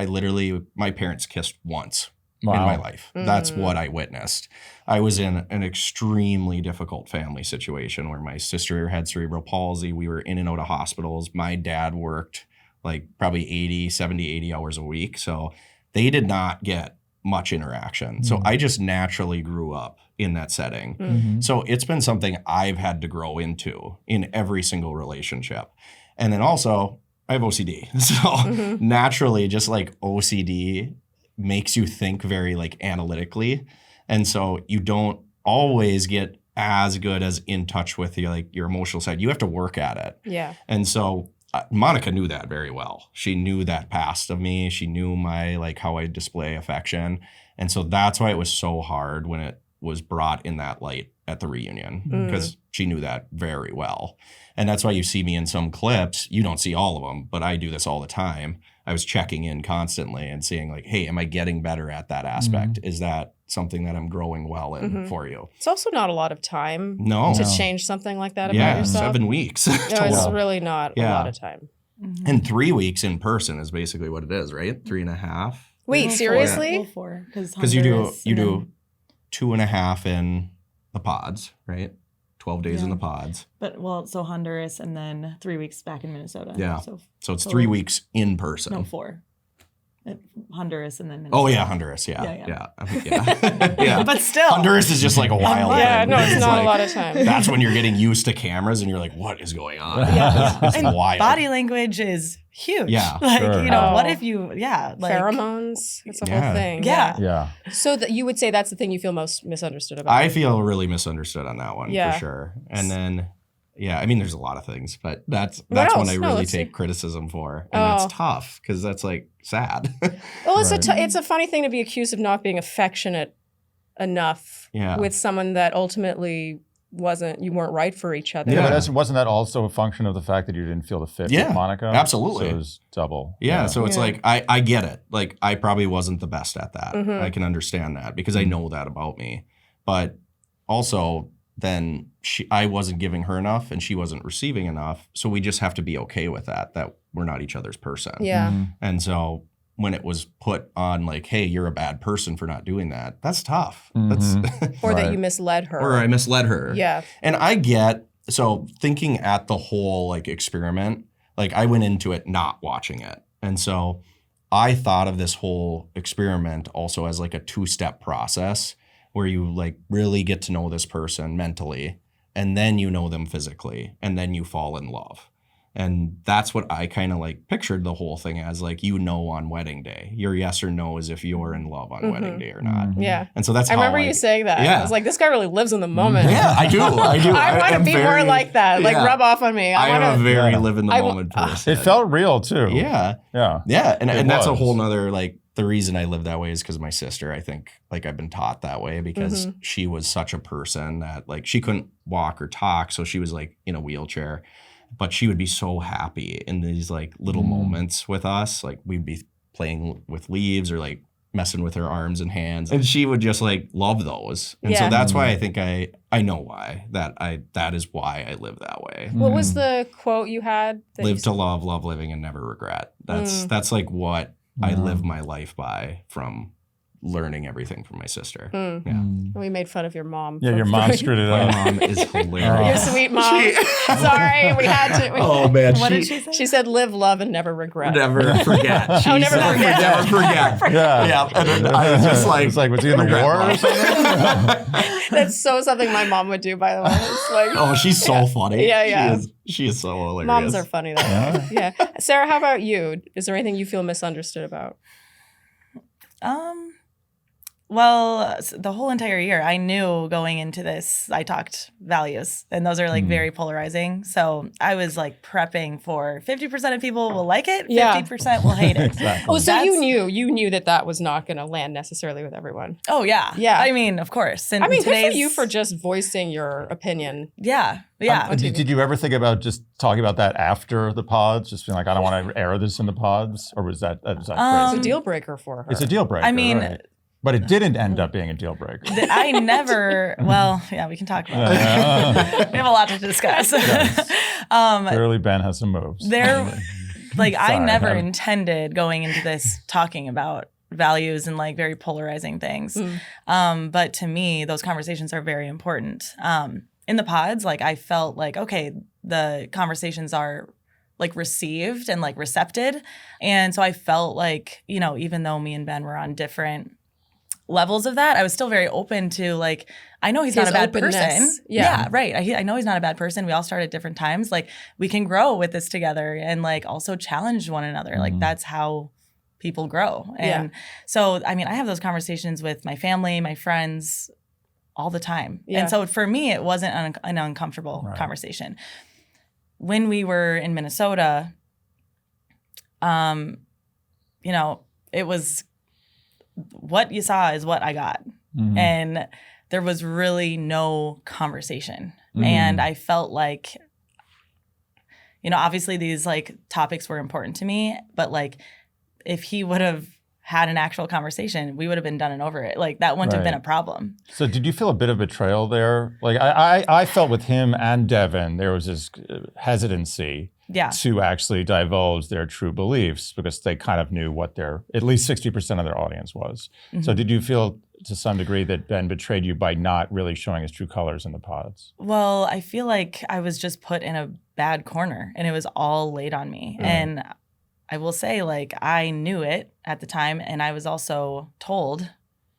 My parents kissed once in my life. That's what I witnessed. I was in an extremely difficult family situation where my sister had cerebral palsy. We were in and out of hospitals. My dad worked like probably 80 hours a week. So they did not get much interaction. So I just naturally grew up in that setting. Mhm. So it's been something I've had to grow into in every single relationship. And then also, I have OCD. So naturally, just like OCD makes you think very like analytically. And so you don't always get as good as in touch with your emotional side. You have to work at it. Yeah. And so Monica knew that very well. She knew that past of me. She knew my like how I display affection. And so that's why it was so hard when it was brought in that light at the reunion, because she knew that very well. And that's why you see me in some clips. You don't see all of them, but I do this all the time. I was checking in constantly and seeing like, hey, am I getting better at that aspect? Is that something that I'm growing well in for you? It's also not a lot of time No. to change something like that about Yeah, yourself. 7 weeks. No, it's total. really not a Yeah. lot of time. And 3 weeks in person is basically what it is, right? 3.5. Wait, seriously? Because you do 2.5 in the pods, right? 12 days in the pods. But so Honduras and then 3 weeks back in Minnesota. Yeah. So So it's 3 weeks in person. no, 4. Honduras and then Minnesota. Oh yeah, Honduras. Yeah. Yeah. Yeah. But still. Honduras is just like a wild Yeah, thing. no, it's not like- a lot of time. That's when you're getting used to cameras and you're like, what is going on? Yeah. It's And wild. body language is huge. Yeah. Like, Sure. what Oh. if you, like. Pheromones. It's a Yeah. whole thing. Yeah. Yeah. So you would say that's the thing you feel most misunderstood about. I feel really misunderstood on that one Yeah. for sure. And then Yeah, I mean, there's a lot of things, but that's when I really take criticism for, and that's tough because that's like sad. Well, it's a funny thing to be accused of not being affectionate enough with someone that ultimately you weren't right for each other. Yeah, but wasn't that also a function of the fact that you didn't feel the fit with Monica? Absolutely. So it was double. Yeah, so it's like, I get it. Like, I probably wasn't the best at that. I can understand that because I know that about me. But also, then I wasn't giving her enough and she wasn't receiving enough. So we just have to be okay with that we're not each other's person. Yeah. And so when it was put on like, hey, you're a bad person for not doing that, that's tough. That's or that you misled her. Or I misled her. Yeah. And so thinking at the whole like experiment, like I went into it not watching it. And so I thought of this whole experiment also as like a 2-step process where you like really get to know this person mentally, and then you know them physically, and then you fall in love. And that's what I kind of like pictured the whole thing as, like, on wedding day. Your yes or no is if you're in love on wedding day or not. Yeah. And so that's I remember you saying that. Yeah. I was like, this guy really lives in the moment. Yeah, I do. I want to be more like that. Like, rub off on me. I am a very live in the moment person. It felt real too. Yeah. Yeah. Yeah. And that's a whole nother, like, the reason I live that way is because my sister, I think, like, I've been taught that way because she was such a person that, like, she couldn't walk or talk. So she was, like, in a wheelchair. But she would be so happy in these like little moments with us. Like we'd be playing with leaves or like messing with her arms and hands. And she would just like love those. And so that's why I think I know why. That is why I live that way. What was the quote you had? Live to love living and never regret. That's like what I live my life by from learning everything from my sister. Yeah. We made fun of your mom. Yeah, your mom screwed it up. My mom is hilarious. Your sweet mom. Sorry, we had to. Oh man, what did she say? She said, "Live, love, and never regret." Never forget. Oh, never forget. Never forget. Yeah. And I was just like, it's like, was he in the war or something? That's so something my mom would do, by the way. It's like, oh, she's so funny. Yeah. She is so hilarious. Moms are funny though. Yeah. Sarah, how about you? Is there anything you feel misunderstood about? Well, the whole entire year, I knew going into this, I talked values, and those are like very polarizing. So I was like prepping for 50% of people will like it, 50% will hate it. Exactly. Oh, so you knew that was not going to land necessarily with everyone. Oh yeah, yeah. I mean, of course. And good for you for just voicing your opinion. Yeah. Did you ever think about just talking about that after the pods? Just being like, I don't want to air this in the pods, or was that crazy? It's a deal breaker for her. It's a deal breaker. I mean. Right. But it didn't end up being a deal breaker. I never, well, yeah, we can talk about it. We have a lot to discuss. Yes. Clearly, Ben has some moves. I never intended going into this talking about values and like very polarizing things. But to me, those conversations are very important. In the pods, like I felt like, okay, the conversations are like received and like recepted. And so I felt like, even though me and Ben were on different levels of that, I was still very open to like, I know he's not a bad person. Yeah, right. I know he's not a bad person. We all start at different times. Like we can grow with this together and like also challenge one another. Like that's how people grow. And so, I mean, I have those conversations with my family, my friends all the time. Yeah. And so for me, it wasn't an uncomfortable conversation. When we were in Minnesota, it was what you saw is what I got. And there was really no conversation. And I felt like, obviously these like topics were important to me, but like if he would have had an actual conversation, we would have been done and over it. Like that wouldn't have been a problem. So did you feel a bit of betrayal there? Like I felt with him and Devin, there was this hesitancy to actually divulge their true beliefs because they kind of knew what at least 60% of their audience was. So did you feel to some degree that Ben betrayed you by not really showing his true colors in the pods? Well, I feel like I was just put in a bad corner and it was all laid on me. And I will say, like, I knew it at the time, and I was also told,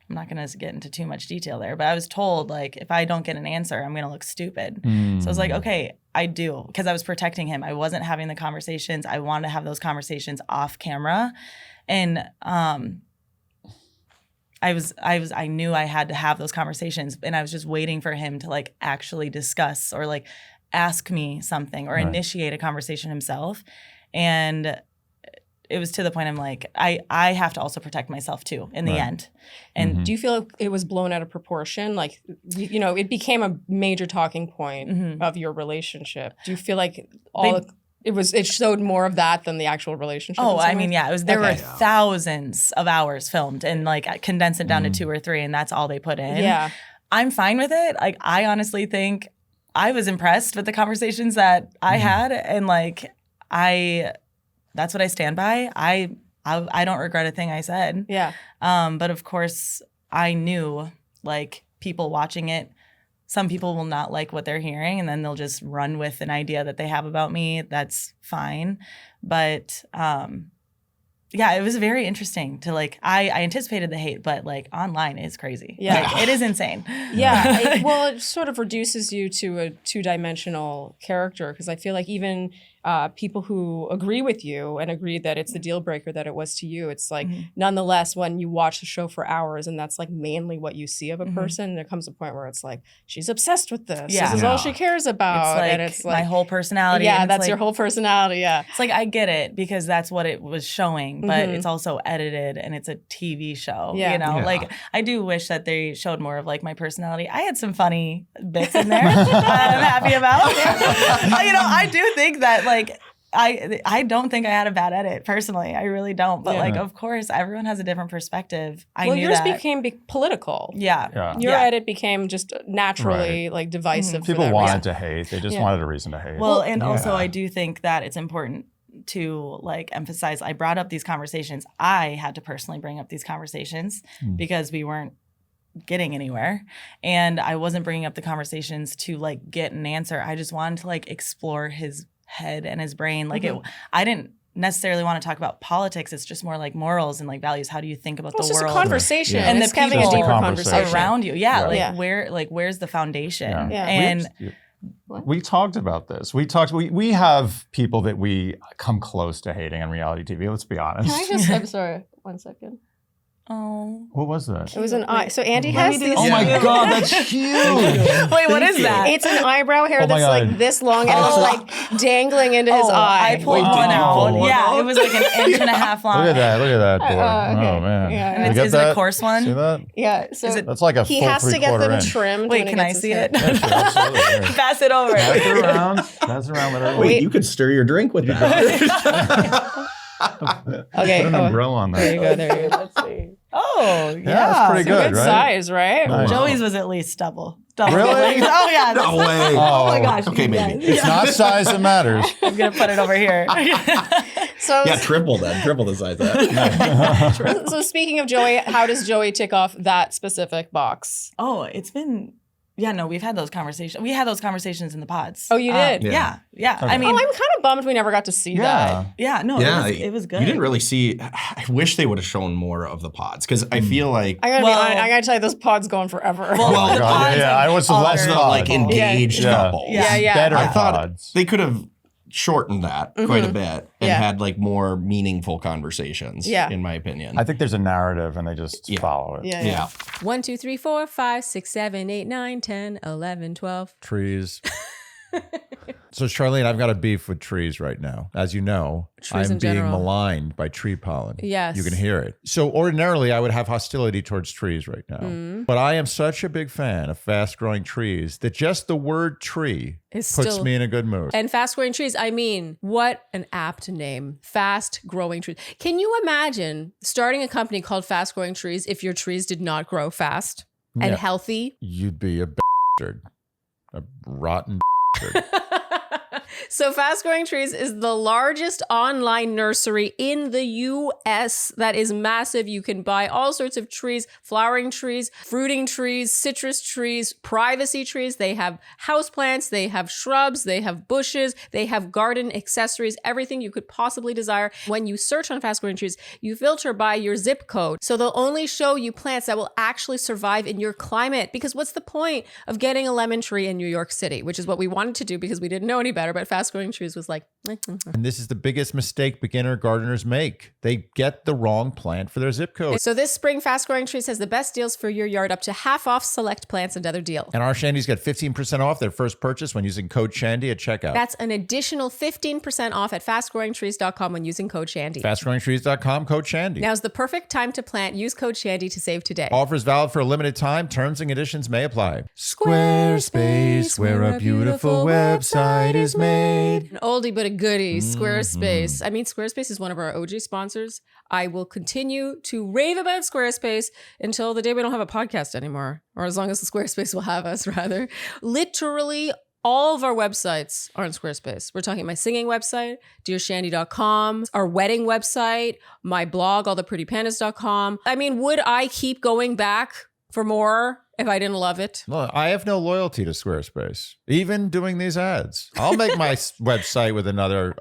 I'm not going to get into too much detail there, but I was told, like, if I don't get an answer, I'm going to look stupid. So I was like, okay, I do, because I was protecting him. I wasn't having the conversations. I wanted to have those conversations off camera. And I knew I had to have those conversations, and I was just waiting for him to, like, actually discuss or, like, ask me something or initiate a conversation himself. And it was to the point I'm like, I have to also protect myself too in the end. And do you feel like it was blown out of proportion? Like, you know, it became a major talking point of your relationship. Do you feel like it showed more of that than the actual relationship? Oh, I mean, yeah, there were thousands of hours filmed and like condense it down to 2 or 3 and that's all they put in. Yeah. I'm fine with it. Like, I honestly think I was impressed with the conversations that I had and like, that's what I stand by. I don't regret a thing I said. Yeah. But of course, I knew like people watching it, some people will not like what they're hearing and then they'll just run with an idea that they have about me. That's fine. But yeah, it was very interesting to like, I anticipated the hate, but like online is crazy. Yeah. Like, it is insane. Yeah. Well, it sort of reduces you to a 2-dimensional character because I feel like even people who agree with you and agree that it's the deal breaker that it was to you, it's like nonetheless when you watch the show for hours and that's like mainly what you see of a person, there comes a point where it's like she's obsessed with this. Yeah. This is all she cares about. It's and it's like my whole personality. Yeah, and that's like, your whole personality. Yeah. It's like I get it because that's what it was showing, but it's also edited and it's a TV show. Yeah. You know, like I do wish that they showed more of like my personality. I had some funny bits in there that I'm happy about. You know, I do think that like I don't think I had a bad edit personally. I really don't. But like, of course, everyone has a different perspective. I knew yours that. became political. Yeah. Your edit became just naturally like divisive. for People that wanted reason. to hate. They just wanted a reason to hate. Well, and also I do think that it's important to like emphasize, I brought up these conversations. I had to personally bring up these conversations because we weren't getting anywhere. And I wasn't bringing up the conversations to like get an answer. I just wanted to like explore his head and his brain. Like I didn't necessarily want to talk about politics. It's just more like morals and like values. How do you think about the It's just world? a conversation. And it's the having a people deeper conversation around you. Yeah. Right. Where's the foundation? Yeah. And we talked about this. We have people that we come close to hating on reality TV. Let's be honest. I'm sorry, 1 second. What was that? It was an eye. So Andy has these. Oh my God, that's huge. wait, what is that? It's an eyebrow hair Oh my that's like God. this long and it's like dangling into his eye. I pulled Wait, one did you out. pull one Yeah, it was like an inch and a half long. Look at that, boy. okay. Oh man. Yeah. You And get is it a that? course one? See that? Yeah. So That's like a he full has to get 3/4 them inch. trimmed. Wait, when can he I gets see his it? hair. Yeah, sure, absolutely. Here. Pass it over. Pass it around. Pass it around. Whatever. Wait, you could stir your drink with that. Okay. Put an umbrella on There you that. go. There you go. Let's see. Oh, Yeah, that's pretty It's a good, good right? size, right? Nice. Joey's was at least double. Really? Oh, yeah. No way. Oh, my gosh. Okay, maybe. It's not size that matters. I'm going to put it over here. So, Yeah, triple then. Triple the size of that. so speaking of Joey, how does Joey tick off that specific box? Oh, it's been... Yeah, no, we've had those conversations. We had those conversations in the pods. Oh, you did? Yeah. Okay. I mean, I'm kind of bummed we never got to see that. yeah, no, Yeah, it was good. You didn't really see. I wish they would have shown more of the pods because I feel like I gotta Well- be honest, I gotta tell you, this pod's going forever. Well, Well, the God, pods yeah, I was are less the pod. like engaged Yeah. couple. Yeah. Better I thought pods. they could have shortened that quite a bit and Yeah. had like more meaningful conversations. Yeah. In my opinion. I think there's a narrative and they just follow it. yeah. 1, 2, 3, 4, 5, 6, 7, 8, 9, 10, 11, 12. Trees. So Charlene, I've got a beef with trees right now. As you know, Trees I'm in being general. maligned by tree pollen. Yes. You can hear it. So ordinarily I would have hostility towards trees right now. But I am such a big fan of fast-growing trees that just the word tree Is puts still- me in a good mood. And fast growing trees, I mean, what an apt name. Fast growing trees. Can you imagine starting a company called Fast Growing Trees if your trees did not grow fast and Yeah. healthy? You'd be a bastard. A rotten bastard. So Fast Growing Trees is the largest online nursery in the US that is massive. You can buy all sorts of trees, flowering trees, fruiting trees, citrus trees, privacy trees. They have houseplants, they have shrubs, they have bushes, they have garden accessories, everything you could possibly desire. When you search on Fast Growing Trees, you filter by your zip code. So they'll only show you plants that will actually survive in your climate. Because what's the point of getting a lemon tree in New York City, which is what we wanted to do because we didn't know any better. But at Fast Growing Trees was like, And this is the biggest mistake beginner gardeners make. They get the wrong plant for their zip code. So this spring, Fast Growing Trees has the best deals for your yard, up to half off select plants and other deals. And our Shandies get 15% off their first purchase when using code Shandy at checkout. That's an additional 15% off at fastgrowingtrees.com when using code Shandy. FastGrowingTrees.com, code Shandy. Now's the perfect time to plant. Use code Shandy to save today. Offers valid for a limited time. Terms and conditions may apply. Squarespace, where a beautiful website is made. An oldie but a goodie, Squarespace. I mean, Squarespace is one of our OG sponsors. I will continue to rave about Squarespace until the day we don't have a podcast anymore, or as long as the Squarespace will have us, rather. Literally, all of our websites are on Squarespace. We're talking my singing website, dearshandy.com, our wedding website, my blog, alltheprettypandas.com. I mean, would I keep going back for more if I didn't love it? Look, I have no loyalty to Squarespace, even doing these ads. I'll make my website with another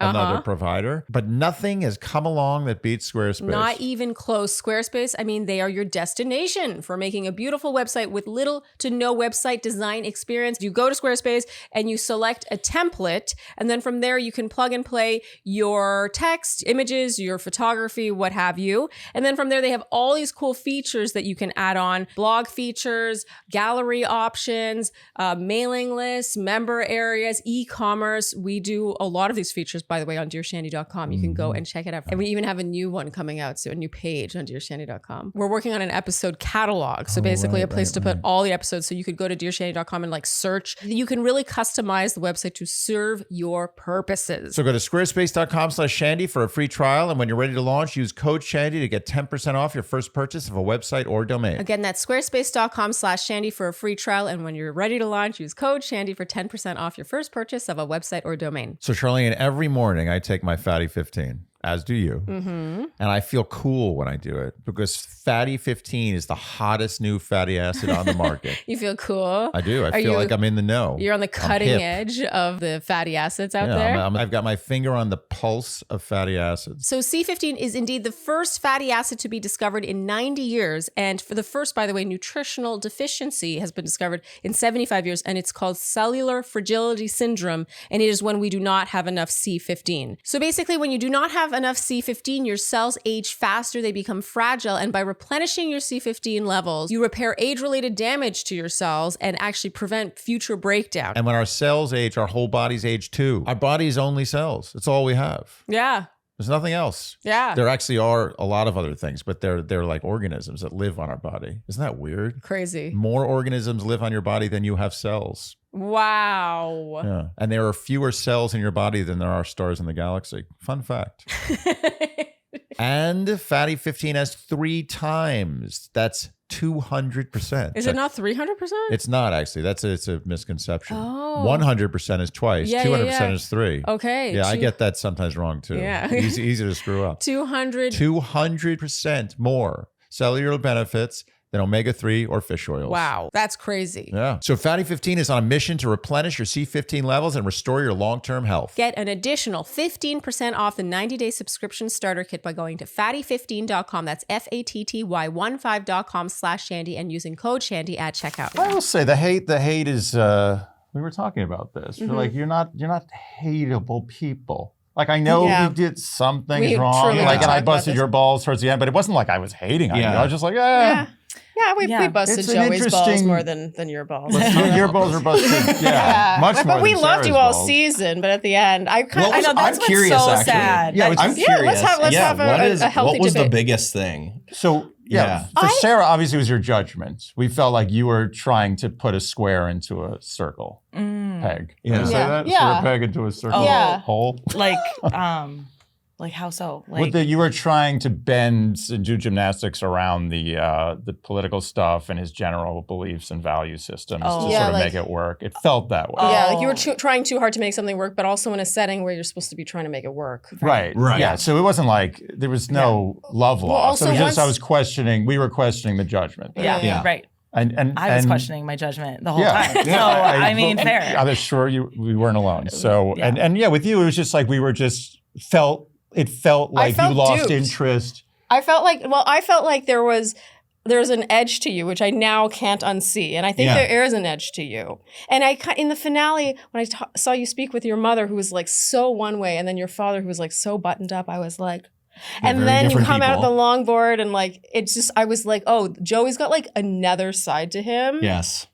provider, but nothing has come along that beats Squarespace. Not even close. Squarespace, I mean, they are your destination for making a beautiful website with little to no website design experience. You go to Squarespace and you select a template, and then from there you can plug and play your text, images, your photography, what have you. And then from there they have all these cool features that you can add on: blog features, gallery options, mailing lists, member areas, e-commerce. We do a lot of these features, by the way, on dearshandy.com. You can go and check it out. And we even have a new one coming out soon, a new page on dearshandy.com. We're working on an episode catalog. So basically a place to put all the episodes. So you could go to dearshandy.com and like search. You can really customize the website to serve your purposes. So go to squarespace.com/Shandy for a free trial. And when you're ready to launch, use code Shandy to get 10% off your first purchase of a website or domain. Again, that's squarespace.com/Shandy for a free trial. And when you're ready to launch, use code Shandy for 10% off your first purchase of a website or domain. So Charlene, every morning I take my Fatty 15, as do you. And I feel cool when I do it because Fatty 15 is the hottest new fatty acid on the market. You feel cool? I do. I feel like I'm in the know. You're on the cutting edge of the fatty acids out there. I've got my finger on the pulse of fatty acids. So C15 is indeed the first fatty acid to be discovered in 90 years. And for the first, by the way, nutritional deficiency has been discovered in 75 years. And it's called cellular fragility syndrome. And it is when we do not have enough C15. So basically, when you do not have enough C15, your cells age faster, they become fragile, and by replenishing your C15 levels, you repair age-related damage to your cells and actually prevent future breakdown. And when our cells age, our whole bodies age too. Our body's only cells. That's all we have. Yeah. There's nothing else. Yeah. There actually are a lot of other things, but they're like organisms that live on our body. Isn't that weird? Crazy. More organisms live on your body than you have cells. Wow. Yeah. And there are fewer cells in your body than there are stars in the galaxy. Fun fact. And Fatty 15 has 3 times. That's 200%. Is it not 300%? It's not actually. It's a misconception. Oh. 100% is twice. Yeah, 200% is 3. Okay. Yeah, I get that sometimes wrong too. Yeah. Easy to screw up. 200% more cellular benefits than omega-3 or fish oils. Wow, that's crazy. Yeah. So Fatty 15 is on a mission to replenish your C15 levels and restore your long-term health. Get an additional 15% off the 90-day subscription starter kit by going to fatty15.com. That's fatty15.com/Shandy and using code Shandy at checkout. I will say the hate is, we were talking about this. You're like, you're not hateable people. Like, I know we did something wrong. Like, and I busted your balls towards the end, but it it wasn't like I was hating on you. I was just like, we busted Joey's balls more than your balls. Your balls were busted, much more. But we than loved Sarah's you all balls. season. But at the end, I know that's I'm what's curious, so actually. sad. Yeah, I'm curious. Let's have a healthy What was debate. the biggest thing? So for Sara, obviously, it was your judgment. We felt like you were trying to put a square into a circle peg. Yeah. Did you say that? Yeah. Square peg into a circle hole. Like how so? You were trying to bend and do gymnastics around the political stuff and his general beliefs and value systems to sort of make it work. It felt that way. Yeah, like you were trying too hard to make something work, but also in a setting where you're supposed to be trying to make it work. Right. Yeah. So it wasn't like there was no love lost. also it was just we were questioning the judgment. Yeah. Right. And I was questioning my judgment the whole time. So, I mean, fair. I was sure we weren't alone. So, and with you, it was just like we were it felt like you lost interest. I felt like there was there's an edge to you, which I now can't unsee. And I think there is an edge to you. And in the finale, when I saw you speak with your mother, who was like so one way, and then your father, who was like so buttoned up, I was like, and then you come out of the longboard and like, it's just, I was like, oh, Joey's got like another side to him. Yes.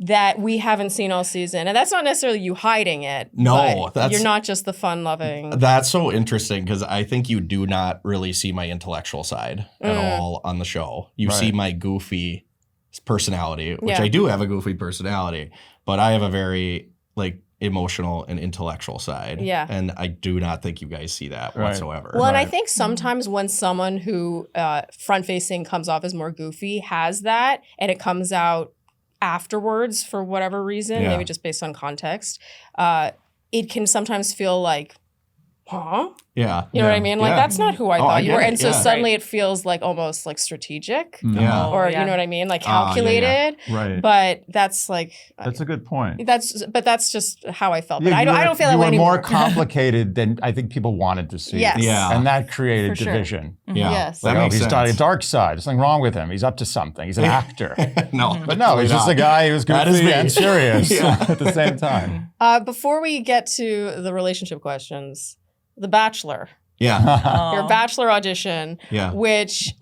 That we haven't seen all season. And that's not necessarily you hiding it. No, you're not just the fun-loving. That's so interesting because I think you do not really see my intellectual side at all on the show. You see my goofy personality, which I do have a goofy personality, but I have a very like emotional and intellectual side. Yeah. And I do not think you guys see that whatsoever. Well, and I think sometimes when someone who front-facing comes off as more goofy has that, and it comes out afterwards for whatever reason, maybe just based on context, it can sometimes feel like, huh? Yeah. You know what I mean? Like, that's not who I thought you were. And so suddenly it feels like almost like strategic. Yeah. Or, you know what I mean? Like calculated. Right. But that's like... That's a good point. That's just how I felt. But I don't feel that way anymore. You were more complicated than I think people wanted to see. Yes. Yeah. And that created division. Yeah. Yes. That makes he's sense. got a dark side. There's something wrong with him. He's up to something. He's an actor. No. But no, he's just a guy who's goofy and serious at the same time. Before we get to the relationship questions, The Bachelor. Yeah. Your Bachelor audition, which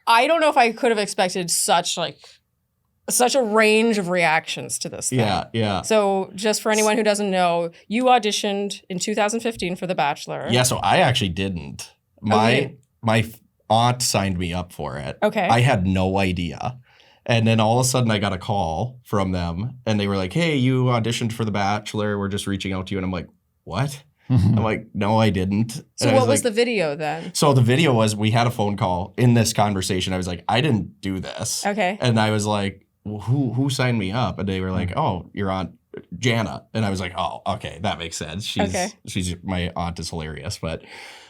I don't know if I could have expected such a range of reactions to this thing. Yeah. So just for anyone who doesn't know, you auditioned in 2015 for The Bachelor. Yeah, so I actually didn't. My aunt signed me up for it. Okay. I had no idea. And then all of a sudden I got a call from them and they were like, hey, you auditioned for The Bachelor. We're just reaching out to you. And I'm like, what? I'm like, no, I didn't. So what was the video then? So the video was, we had a phone call in this conversation. I was like, I didn't do this. Okay. And I was like, well, who signed me up? And they were like, oh, your aunt Jana. And I was like, oh, okay, that makes sense. She's my aunt is hilarious. But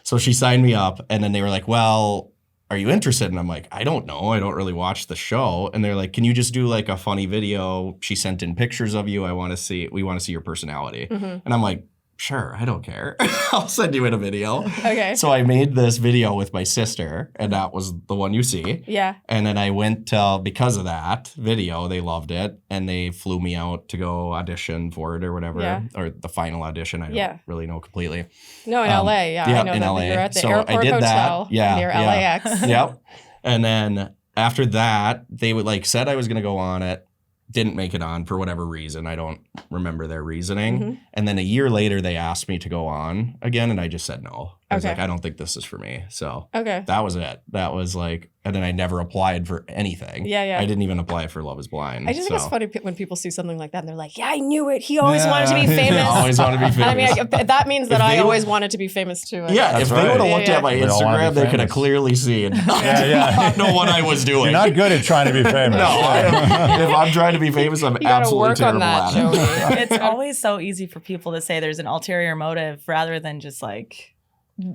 so she signed me up and then they were like, well, are you interested? And I'm like, I don't know. I don't really watch the show. And they're like, can you just do like a funny video? She sent in pictures of you. We want to see your personality. And I'm like, sure, I don't care. I'll send you in a video. Okay. So I made this video with my sister, and that was the one you see. Yeah. And then I went because of that video, they loved it, and they flew me out to go audition for it or whatever, or the final audition. I don't really know completely. No, in LA. Yeah, I know in that LA. you're at the So airport I did hotel near LAX. Yep. And then after that, they would said I was going to go on it. Didn't make it on for whatever reason. I don't remember their reasoning. And then a year later, they asked me to go on again, and I just said no. I was like, I don't think this is for me. So that was it. That was and then I never applied for anything. Yeah. I didn't even apply for Love is Blind. I just think it's funny when people see something like that and they're like, yeah, I knew it. He always wanted to be famous. I always wanted to be famous. I mean, that means that I always wanted to be famous too. Yeah, if they would have looked at my Instagram, they could have clearly seen. I know what I was doing. You're not good at trying to be famous. If I'm trying to be famous, I'm absolutely terrible at it. It's always so easy for people to say there's an ulterior motive rather than just like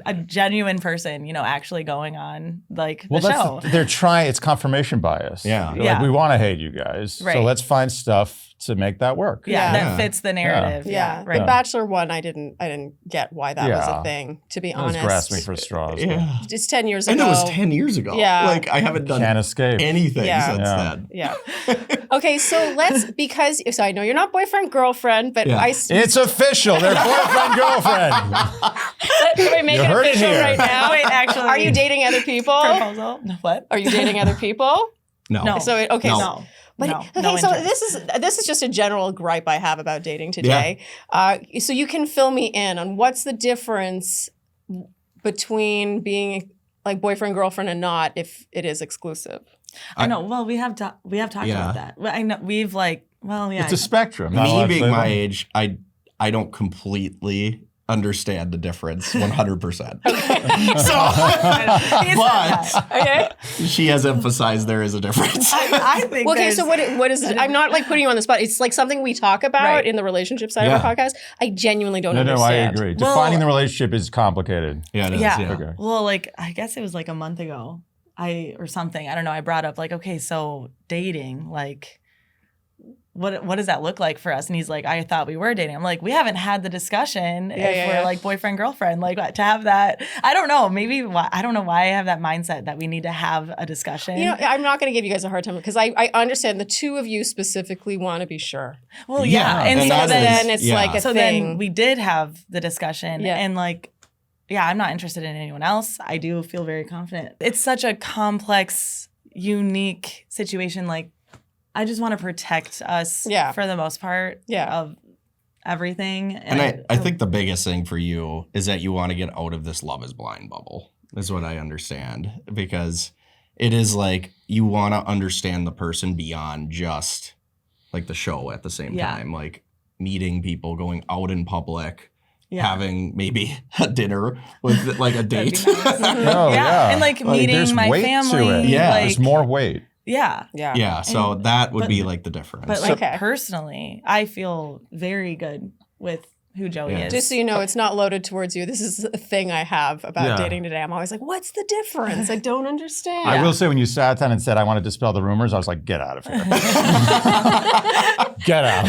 a genuine person, actually going on the show. They're trying. It's confirmation bias. Yeah. Like, we want to hate you guys, so let's find stuff to make that work. That fits the narrative. Yeah. Right. The Bachelor one, I didn't get why that was a thing, to be honest. It was grasping for straws. Yeah. It's 10 years ago. And it was 10 years ago. Yeah. I haven't done anything since then. Yeah. Okay, so so I know you're not boyfriend, girlfriend, but it's official. They're boyfriend, girlfriend. Can we make it official right now? Wait, actually. Are you dating other people? Proposal? What? Are you dating other people? No. So, okay. No. But so this is just a general gripe I have about dating today. So you can fill me in on what's the difference between being like boyfriend, girlfriend, and not if it is exclusive. I know. Well, we have talked about that. I know we've It's a spectrum. Me being my age, I don't completely understand the difference 100%. But she has emphasized there is a difference. I think. Okay, so what is it? I'm not putting you on the spot. It's like something we talk about in the relationship side of our podcast. I genuinely don't understand. No, I agree. Defining the relationship is complicated. Yeah, it is. Yeah. Okay. Well, I guess it was a month ago. I don't know. I brought up okay, so dating, what does that look like for us? And he's like, I thought we were dating. I'm like, we haven't had the discussion if we're like boyfriend, girlfriend, like to have that. I don't know. Maybe I don't know why I have that mindset that we need to have a discussion. You know, I'm not going to give you guys a hard time because I understand the two of you specifically want to be sure. Well, yeah. And so then it's like a so thing. then we did have the discussion and like, yeah, I'm not interested in anyone else. I do feel very confident. It's such a complex, unique situation. Like, I just want to protect us for the most part of everything. And I think the biggest thing for you is that you want to get out of this Love is Blind bubble, is what I understand. Because it is like you want to understand the person beyond just like the show at the same time. Like meeting people, going out in public, having maybe a dinner with like a date. Nice. And like meeting my family. Yeah, like, there's more weight. Yeah. So that would be like the difference. But like personally, I feel very good with who Joey is. Just so you know, it's not loaded towards you. This is a thing I have about dating today. I'm always like, what's the difference? I don't understand. I will say when you sat down and said, I want to dispel the rumors, I was like, get out of here. Get out.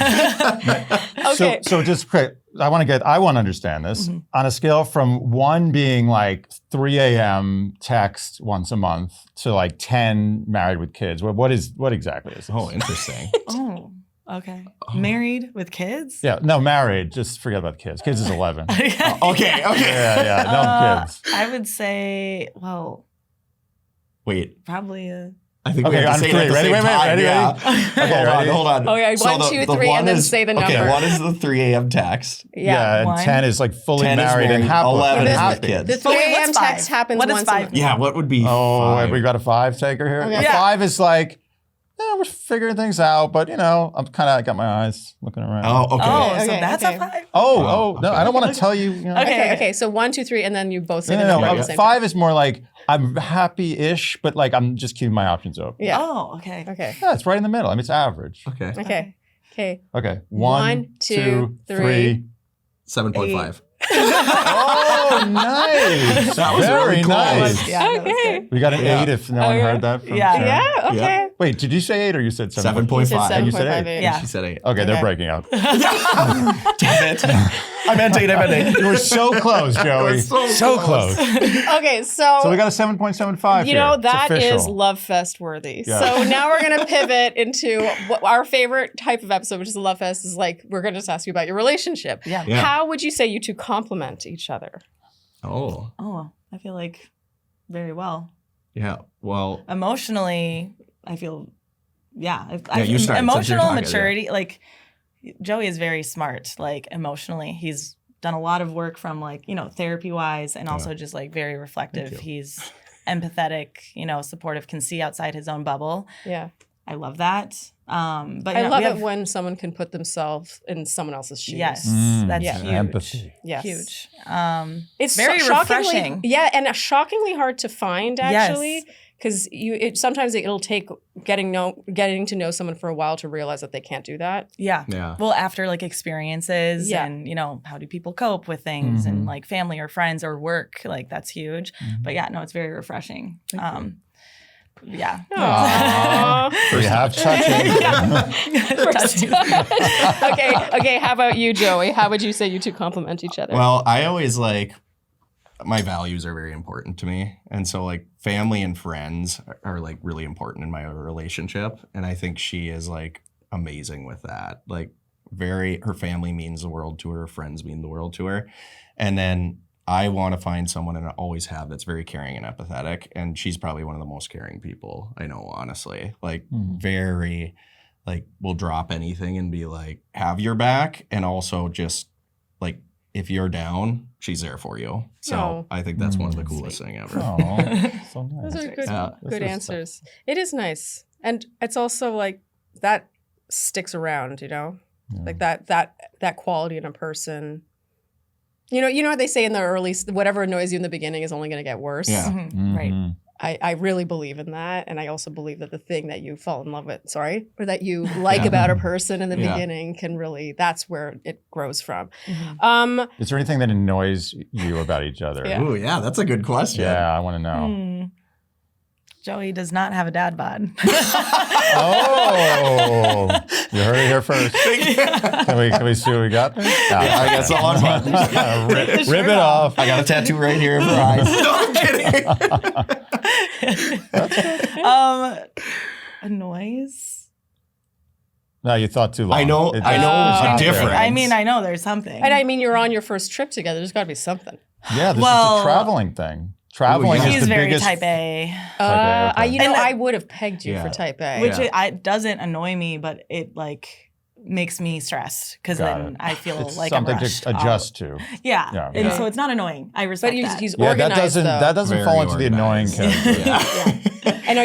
Okay. So just quick, I want to understand this. Mm-hmm. On a scale from 1 being like 3 a.m. text once a month to like 10 married with kids, what exactly is this? Oh, interesting. Okay. Married with kids? Yeah, no, married. Just forget about kids. Kids is 11. Okay. Yeah, no kids. I would say, well. Wait. Probably I think we have to say it at the same time. Ready? Hold on. Okay, 1, 2, 3, and then say the number. Okay, 1 is the 3 a.m. text. Yeah, and 10 is like fully married and happily 11 is kids. The 3 a.m. text happens once a month. Yeah, what would be 5? We got a 5 taker here? Okay. 5 is like, we're figuring things out, but I'm I got my eyes looking around. Oh, okay. So that's a 5? No, I don't want to tell you. Okay, so 1, 2, 3, and then you both say the number. No, 5 is more like, I'm happy-ish, but like I'm just keeping my options open. Yeah. Oh, okay. Yeah, it's right in the middle. I mean, it's average. Okay. 1, 2, 3. 7.5. Oh, nice. That was very really close. Nice. Yeah, okay. We got an 8 if no one heard that from Sharon. Yeah, okay. Wait, did you say 8 or you said 7.5? And you said 8. Yeah. She said 8. Okay, they're breaking up. Damn it. I meant 8. You were so close, Joey. So close. Okay, so we got a 7.75 You know, that is Love Fest worthy. Yeah. So now we're going to pivot into our favorite type of episode, which is a Love Fest, is like, we're going to just ask you about your relationship. Yeah. How would you say you two complement each other? Oh, I feel like very well. Yeah, well. Emotionally, I feel, you start. Emotional maturity, like, Joey is very smart, like, emotionally. He's done a lot of work from, like, therapy-wise, and also just, like, very reflective. He's empathetic, supportive, can see outside his own bubble. Yeah. I love that. But I love it when someone can put themselves in someone else's shoes. Yes, that's huge. Empathy. Yes. Huge. It's very refreshing. Yeah, and shockingly hard to find, actually. Because sometimes it'll take getting to know someone for a while to realize that they can't do that. Yeah. Well, after like experiences and how do people cope with things and like family or friends or work, like that's huge. But it's very refreshing. Yeah. We have touching. Okay. How about you, Joey? How would you say you two complement each other? Well, I always my values are very important to me. And so like family and friends are like really important in my relationship. And I think she is like amazing with that. Like her family means the world to her. Friends mean the world to her. And then I want to find someone, and I always have, that's very caring and empathetic. And she's probably one of the most caring people I know, honestly. Like very, like will drop anything and be like, have your back. And also just like, if you're down, she's there for you. So I think that's one of the coolest thing ever. So nice. Those are good answers. It is nice. And it's also like that sticks around, like that quality in a person. You know what they say in the early, whatever annoys you in the beginning is only going to get worse. Yeah. Right. I really believe in that. And I also believe that the thing that you fall in love with, or that you like about a person in the beginning can really, that's where it grows from. Is there anything that annoys you about each other? Ooh, yeah, that's a good question. Yeah, I want to know. Joey does not have a dad bod. Oh, you heard it here first. Can we see what we got there? Yeah, I guess all on Rip it off. I got a tattoo right here of her eyes. No, I'm kidding. Annoys. No, you thought too long. I know. It's It's different. I mean, I know there's something. And I mean, you're on your first trip together. There's got to be something. Yeah, this is a traveling thing. Traveling is He's the very biggest. type A. Okay. I would have pegged you for type A. Which it doesn't annoy me, but it like makes me stressed because then I feel it's like something I'm rushed to adjust to. Yeah. And so it's not annoying. I respect that. He's Yeah, organized, that doesn't Very fall into the annoying organized. category. And are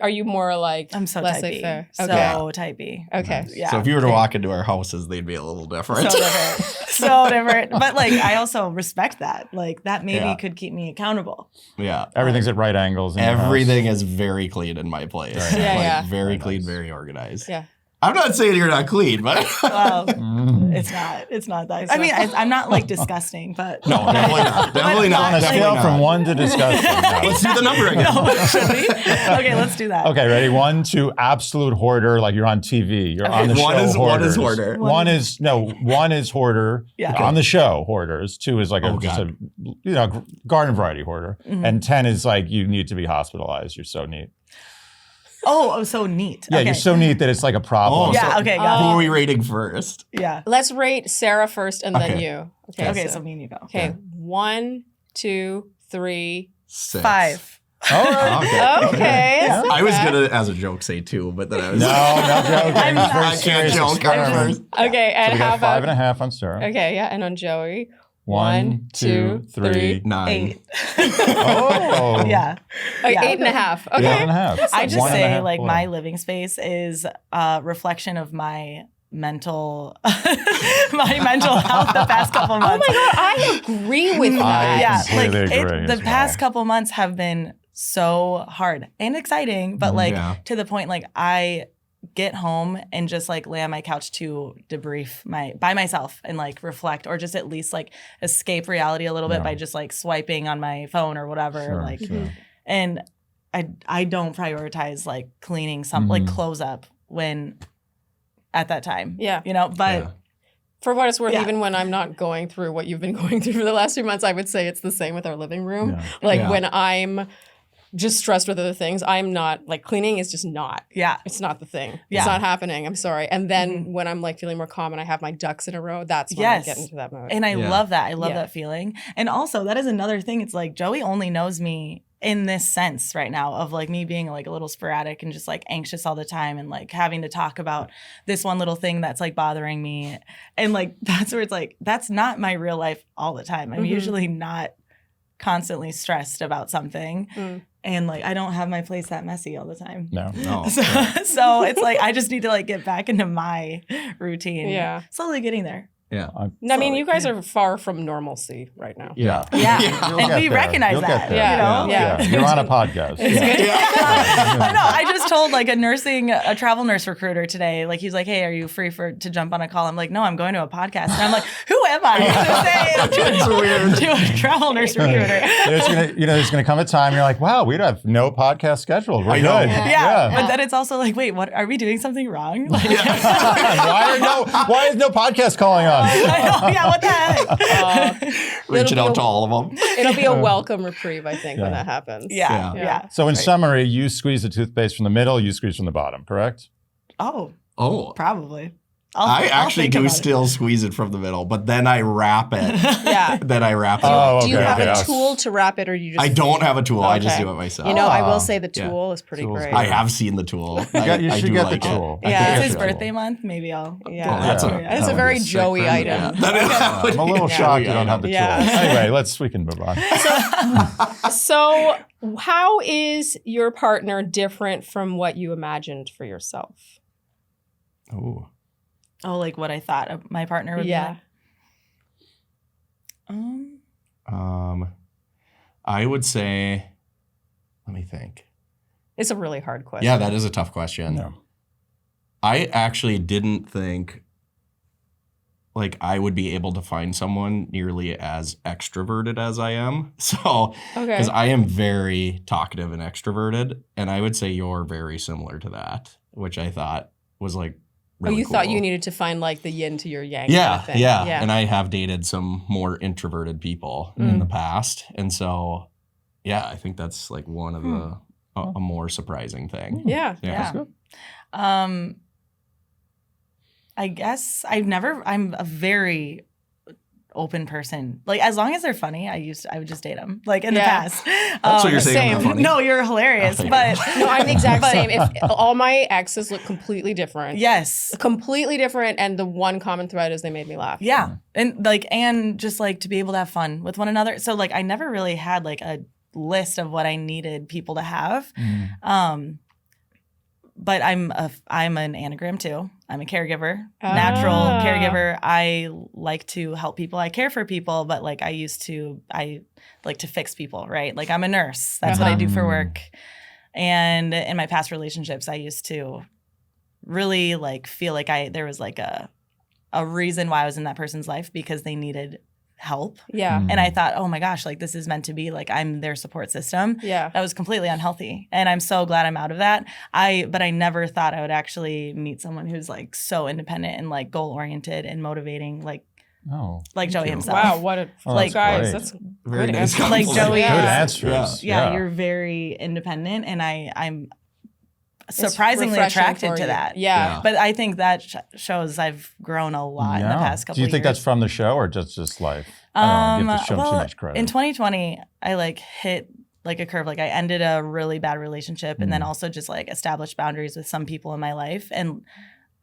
you more like I'm so type B. laissez-faire? So type B. Okay. Yeah. So if you were to walk into our houses, they'd be a little different. So different. So different. But like I also respect that. Like that maybe could keep me accountable. Yeah. Everything's at right angles. In your house. Everything is very clean in my place. Right. Yeah, Like, very clean, very organized. Yeah. I'm not saying you're not clean, but Well, it's not. It's not that. I mean, I'm not like disgusting, but no, definitely not. Definitely not. On a Definitely scale not. from 1 to disgusting. No. Let's do the number again. should we? Okay, let's do that. Okay, ready? 1 to absolute hoarder, like you're on TV. You're on the show. One is Hoarders. hoarder. One is hoarder. Yeah. On the show, hoarders. 2 is like just a garden variety hoarder. And 10 is like you need to be hospitalized. You're so neat. Oh, so neat. Yeah, Okay. you're so neat that it's like a problem. Yeah, okay, Who got are it. we rating first? Yeah. Let's rate Sarah first and then Okay. you. Okay, so me and you go. Okay. 1, 2, 3. 6. 5. All right. Okay. Okay. Yeah. I was gonna, as a joke, say 2, but then I was No joking. I'm It's very not- I can't serious joke on experiment. first. Okay, So and we how got about 5.5 on Sarah. Okay, yeah, and on Joey. 1, 2, 3. 9. 8. Oh. Yeah. Okay, Yeah. 8.5. Okay. 8.5. I just 1.5 say like below. my living space is a reflection of my mental my mental health the past couple Oh months. my god, I agree with that. Yeah, like completely agree the as past well. couple months have been so hard and exciting, but like to the point like I get home and just like lay on my couch to debrief by myself and like reflect or just at least like escape reality a little bit by just like swiping on my phone or whatever. Sure. And I don't prioritize like cleaning like clothes up when at that time. Yeah. You know, but For what it's worth, even when I'm not going through what you've been going through for the last few months, I would say it's the same with our living room. Yeah. Like when I'm just stressed with other things, I'm not like cleaning is just not. Yeah. It's not the thing. Yeah. It's not happening. I'm sorry. And then when I'm like feeling more calm and I have my ducks in a row, that's when I get into that mode. And I love that. I love that feeling. And also that is another thing. It's like Joey only knows me in this sense right now of like me being like a little sporadic and just like anxious all the time and like having to talk about this one little thing that's like bothering me. And like that's where it's like that's not my real life all the time. I'm usually not constantly stressed about something. And like I don't have my place that messy all the time. No. So it's like I just need to like get back into my routine. Yeah. Slowly getting there. Yeah. I mean, you guys are far from normalcy right now. Yeah. Yeah. You'll And get we there. recognize You'll that. get there. You know? Yeah. You're on a podcast. I know. I just told like a travel nurse recruiter today, like he's like, hey, are you free to jump on a call? I'm like, no, I'm going to a podcast. And I'm like, who am I to say to a travel nurse recruiter? There's gonna come a time you're like, wow, we have no podcast scheduled. We're good. Yeah. But then it's also like, wait, what are we doing something wrong? Like, Why is no podcast calling on? I know, yeah, what the heck? Reaching out to all of them. It'll be a welcome reprieve, I think, when that happens. Yeah. So in summary, you squeeze the toothpaste from the middle, you squeeze from the bottom, correct? Oh, I probably. I'll actually think do about it. still squeeze it from the middle, but then I wrap it. Yeah. Then I wrap it. Oh, Do you okay, have okay. a tool to wrap it or you just I don't have a tool. I just Okay. do it myself. You know, I Ah. will say the Yeah. tool is pretty Tool's great. good. I have seen the tool. You I should do get like the tool. It. Yeah. I do It's get his the tool. birthday month. Maybe I'll. Yeah. That's do a- it. It's that a would very be sick Joey for me. item. Yeah. That would I'm a little be a shocked Joey you don't have the Yeah. tool. Anyway, we can move on. So, how is your partner different from what you imagined for yourself? Ooh. Oh, like what I thought my partner would be like? I would say, let me think. It's a really hard question. Yeah, that is a tough question. No. I actually didn't think like I would be able to find someone nearly as extroverted as I am. So, because I am very talkative and extroverted, and I would say you're very similar to that, which I thought was like really cool. Thought you needed to find like the yin to your yang. Yeah, kind of thing. yeah. And I have dated some more introverted people in the past. And so, yeah, I think that's like one of the, a more surprising thing. Yeah. That's good. I guess I'm a very open person. Like, as long as they're funny, I would just date them. Like, in the past. That's what you're saying. I'm funny. No, you're hilarious. But no, I'm the exact same. If all my exes look completely different. Yes. Completely different. And the one common thread is they made me laugh. Yeah. And just like to be able to have fun with one another. So like I never really had like a list of what I needed people to have. But I'm an anagram too. I'm a caregiver, natural caregiver. I like to help people. I care for people, but like I like to fix people, right? Like I'm a nurse. That's what I do for work. And in my past relationships, I used to really like feel like there was like a reason why I was in that person's life, because they needed help. Yeah. And I thought, oh my gosh, like this is meant to be, like I'm their support system. Yeah. That was completely unhealthy. And I'm so glad I'm out of that. But I never thought I would actually meet someone who's like so independent and like goal oriented and motivating, like Joey himself. Wow, what a like guys, that's very good nice. answer. Like Joey. Good answers. Yeah, you're very independent, and I'm surprisingly attracted to that. Yeah. But I think that shows I've grown a lot in the past couple of years. Do you think that's from the show or just life? I don't know, give the show too much credit. In 2020, I like hit like a curve. Like I ended a really bad relationship and then also just like established boundaries with some people in my life. And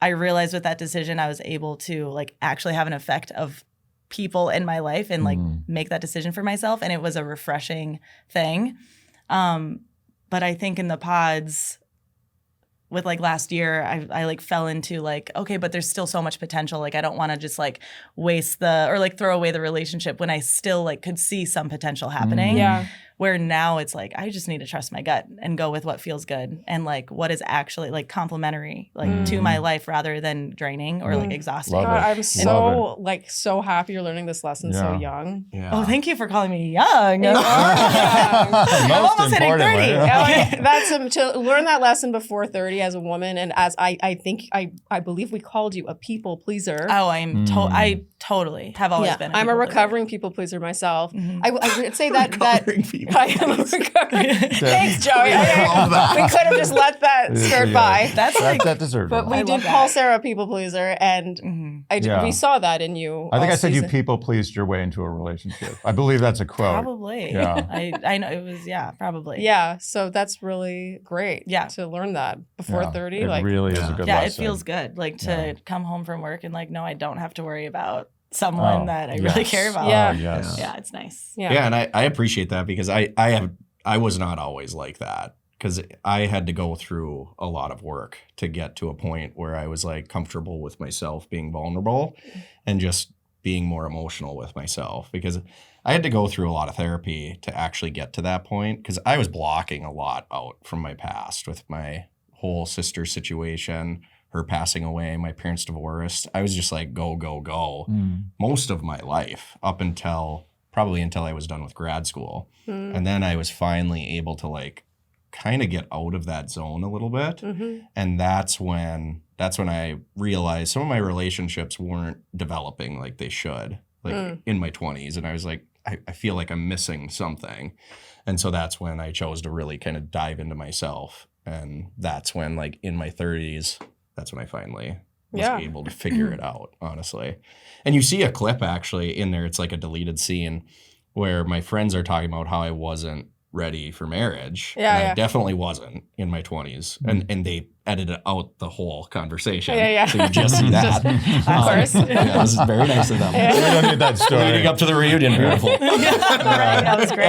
I realized with that decision, I was able to like actually have an effect of people in my life and like make that decision for myself. And it was a refreshing thing. But I think in the pods with like last year, I like fell into like, okay, but there's still so much potential. Like I don't want to just like waste or like throw away the relationship when I still like could see some potential happening. Yeah. Where now it's like, I just need to trust my gut and go with what feels good and like what is actually like complementary like to my life rather than draining or like exhausting. Love it. I'm so happy you're learning this lesson so young. Yeah. Oh, thank you for calling me young. Most I'm almost hitting 30. importantly. To learn that lesson before 30 as a woman, and as I believe we called you a people pleaser. Oh, I totally have always been. I'm a recovering people pleaser myself. I would say that I am a recovering. Thanks, Joey. We could have just let that skirt by. That deserved but it. we did call Sara a people pleaser, and we saw that in you. I think I said you people pleased your way into a relationship. I believe that's a quote. Probably. Yeah. I know it was, probably. Yeah, so that's really great to learn that before 30. It really is a good lesson. Yeah, it feels good like to come home from work and like, no, I don't have to worry about someone that I really care about. Yeah. Yeah, it's nice. Yeah, and I appreciate that because I was not always like that because I had to go through a lot of work to get to a point where I was like comfortable with myself being vulnerable and just being more emotional with myself because I had to go through a lot of therapy to actually get to that point because I was blocking a lot out from my past with my whole sister situation, her passing away, my parents divorced. I was just like, go, go, go most of my life up until I was done with grad school. And then I was finally able to like kind of get out of that zone a little bit. And that's when I realized some of my relationships weren't developing like they should, like in my 20s. And I was like, I feel like I'm missing something. And so that's when I chose to really kind of dive into myself. And that's when like in my 30s, that's when I finally was able to figure it out, honestly. And you see a clip actually in there. It's like a deleted scene where my friends are talking about how I wasn't ready for marriage. Yeah, I definitely wasn't in my 20s. And they edited out the whole conversation. Yeah. So you just see that. Of course. Yeah, this is very nice of them. We don't need that story. Leading up to the reunion. Beautiful. That was great.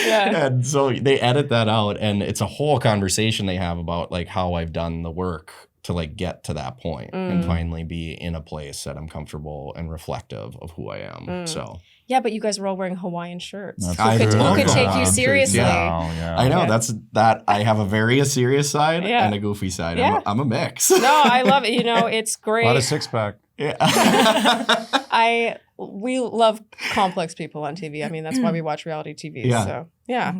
Yeah. And so they edit that out. And it's a whole conversation they have about like how I've done the work to like get to that point and finally be in a place that I'm comfortable and reflective of who I am. So yeah, but you guys were all wearing Hawaiian shirts. Who I could love take you Hawaiian seriously? I know that I have a very serious side and a goofy side. Yeah. I'm a mix. No, I love it. You know, it's great. A lot of six-pack. We love complex people on TV. I mean, that's why we watch reality TV. Yeah. So yeah,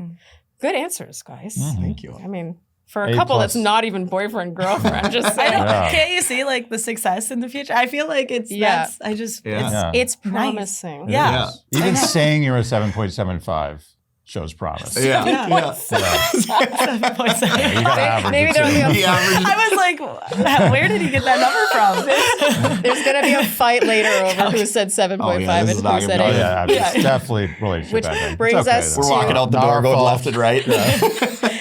good answers, guys. Thank you. I mean, for a couple that's not even boyfriend girlfriend, just saying. Can't you see like the success in the future? I feel like it's it's promising. Nice. Yeah. Even saying you're a 7.75 shows promise. Yeah. You gotta average Maybe it there'll too. be a I was like, where did he get that number from? There's gonna be a fight later over who said 7.5 this is and not who gonna said be 8. It's definitely relationship Which ending. brings us though. We're walking out the Not door, our going fault. left and right.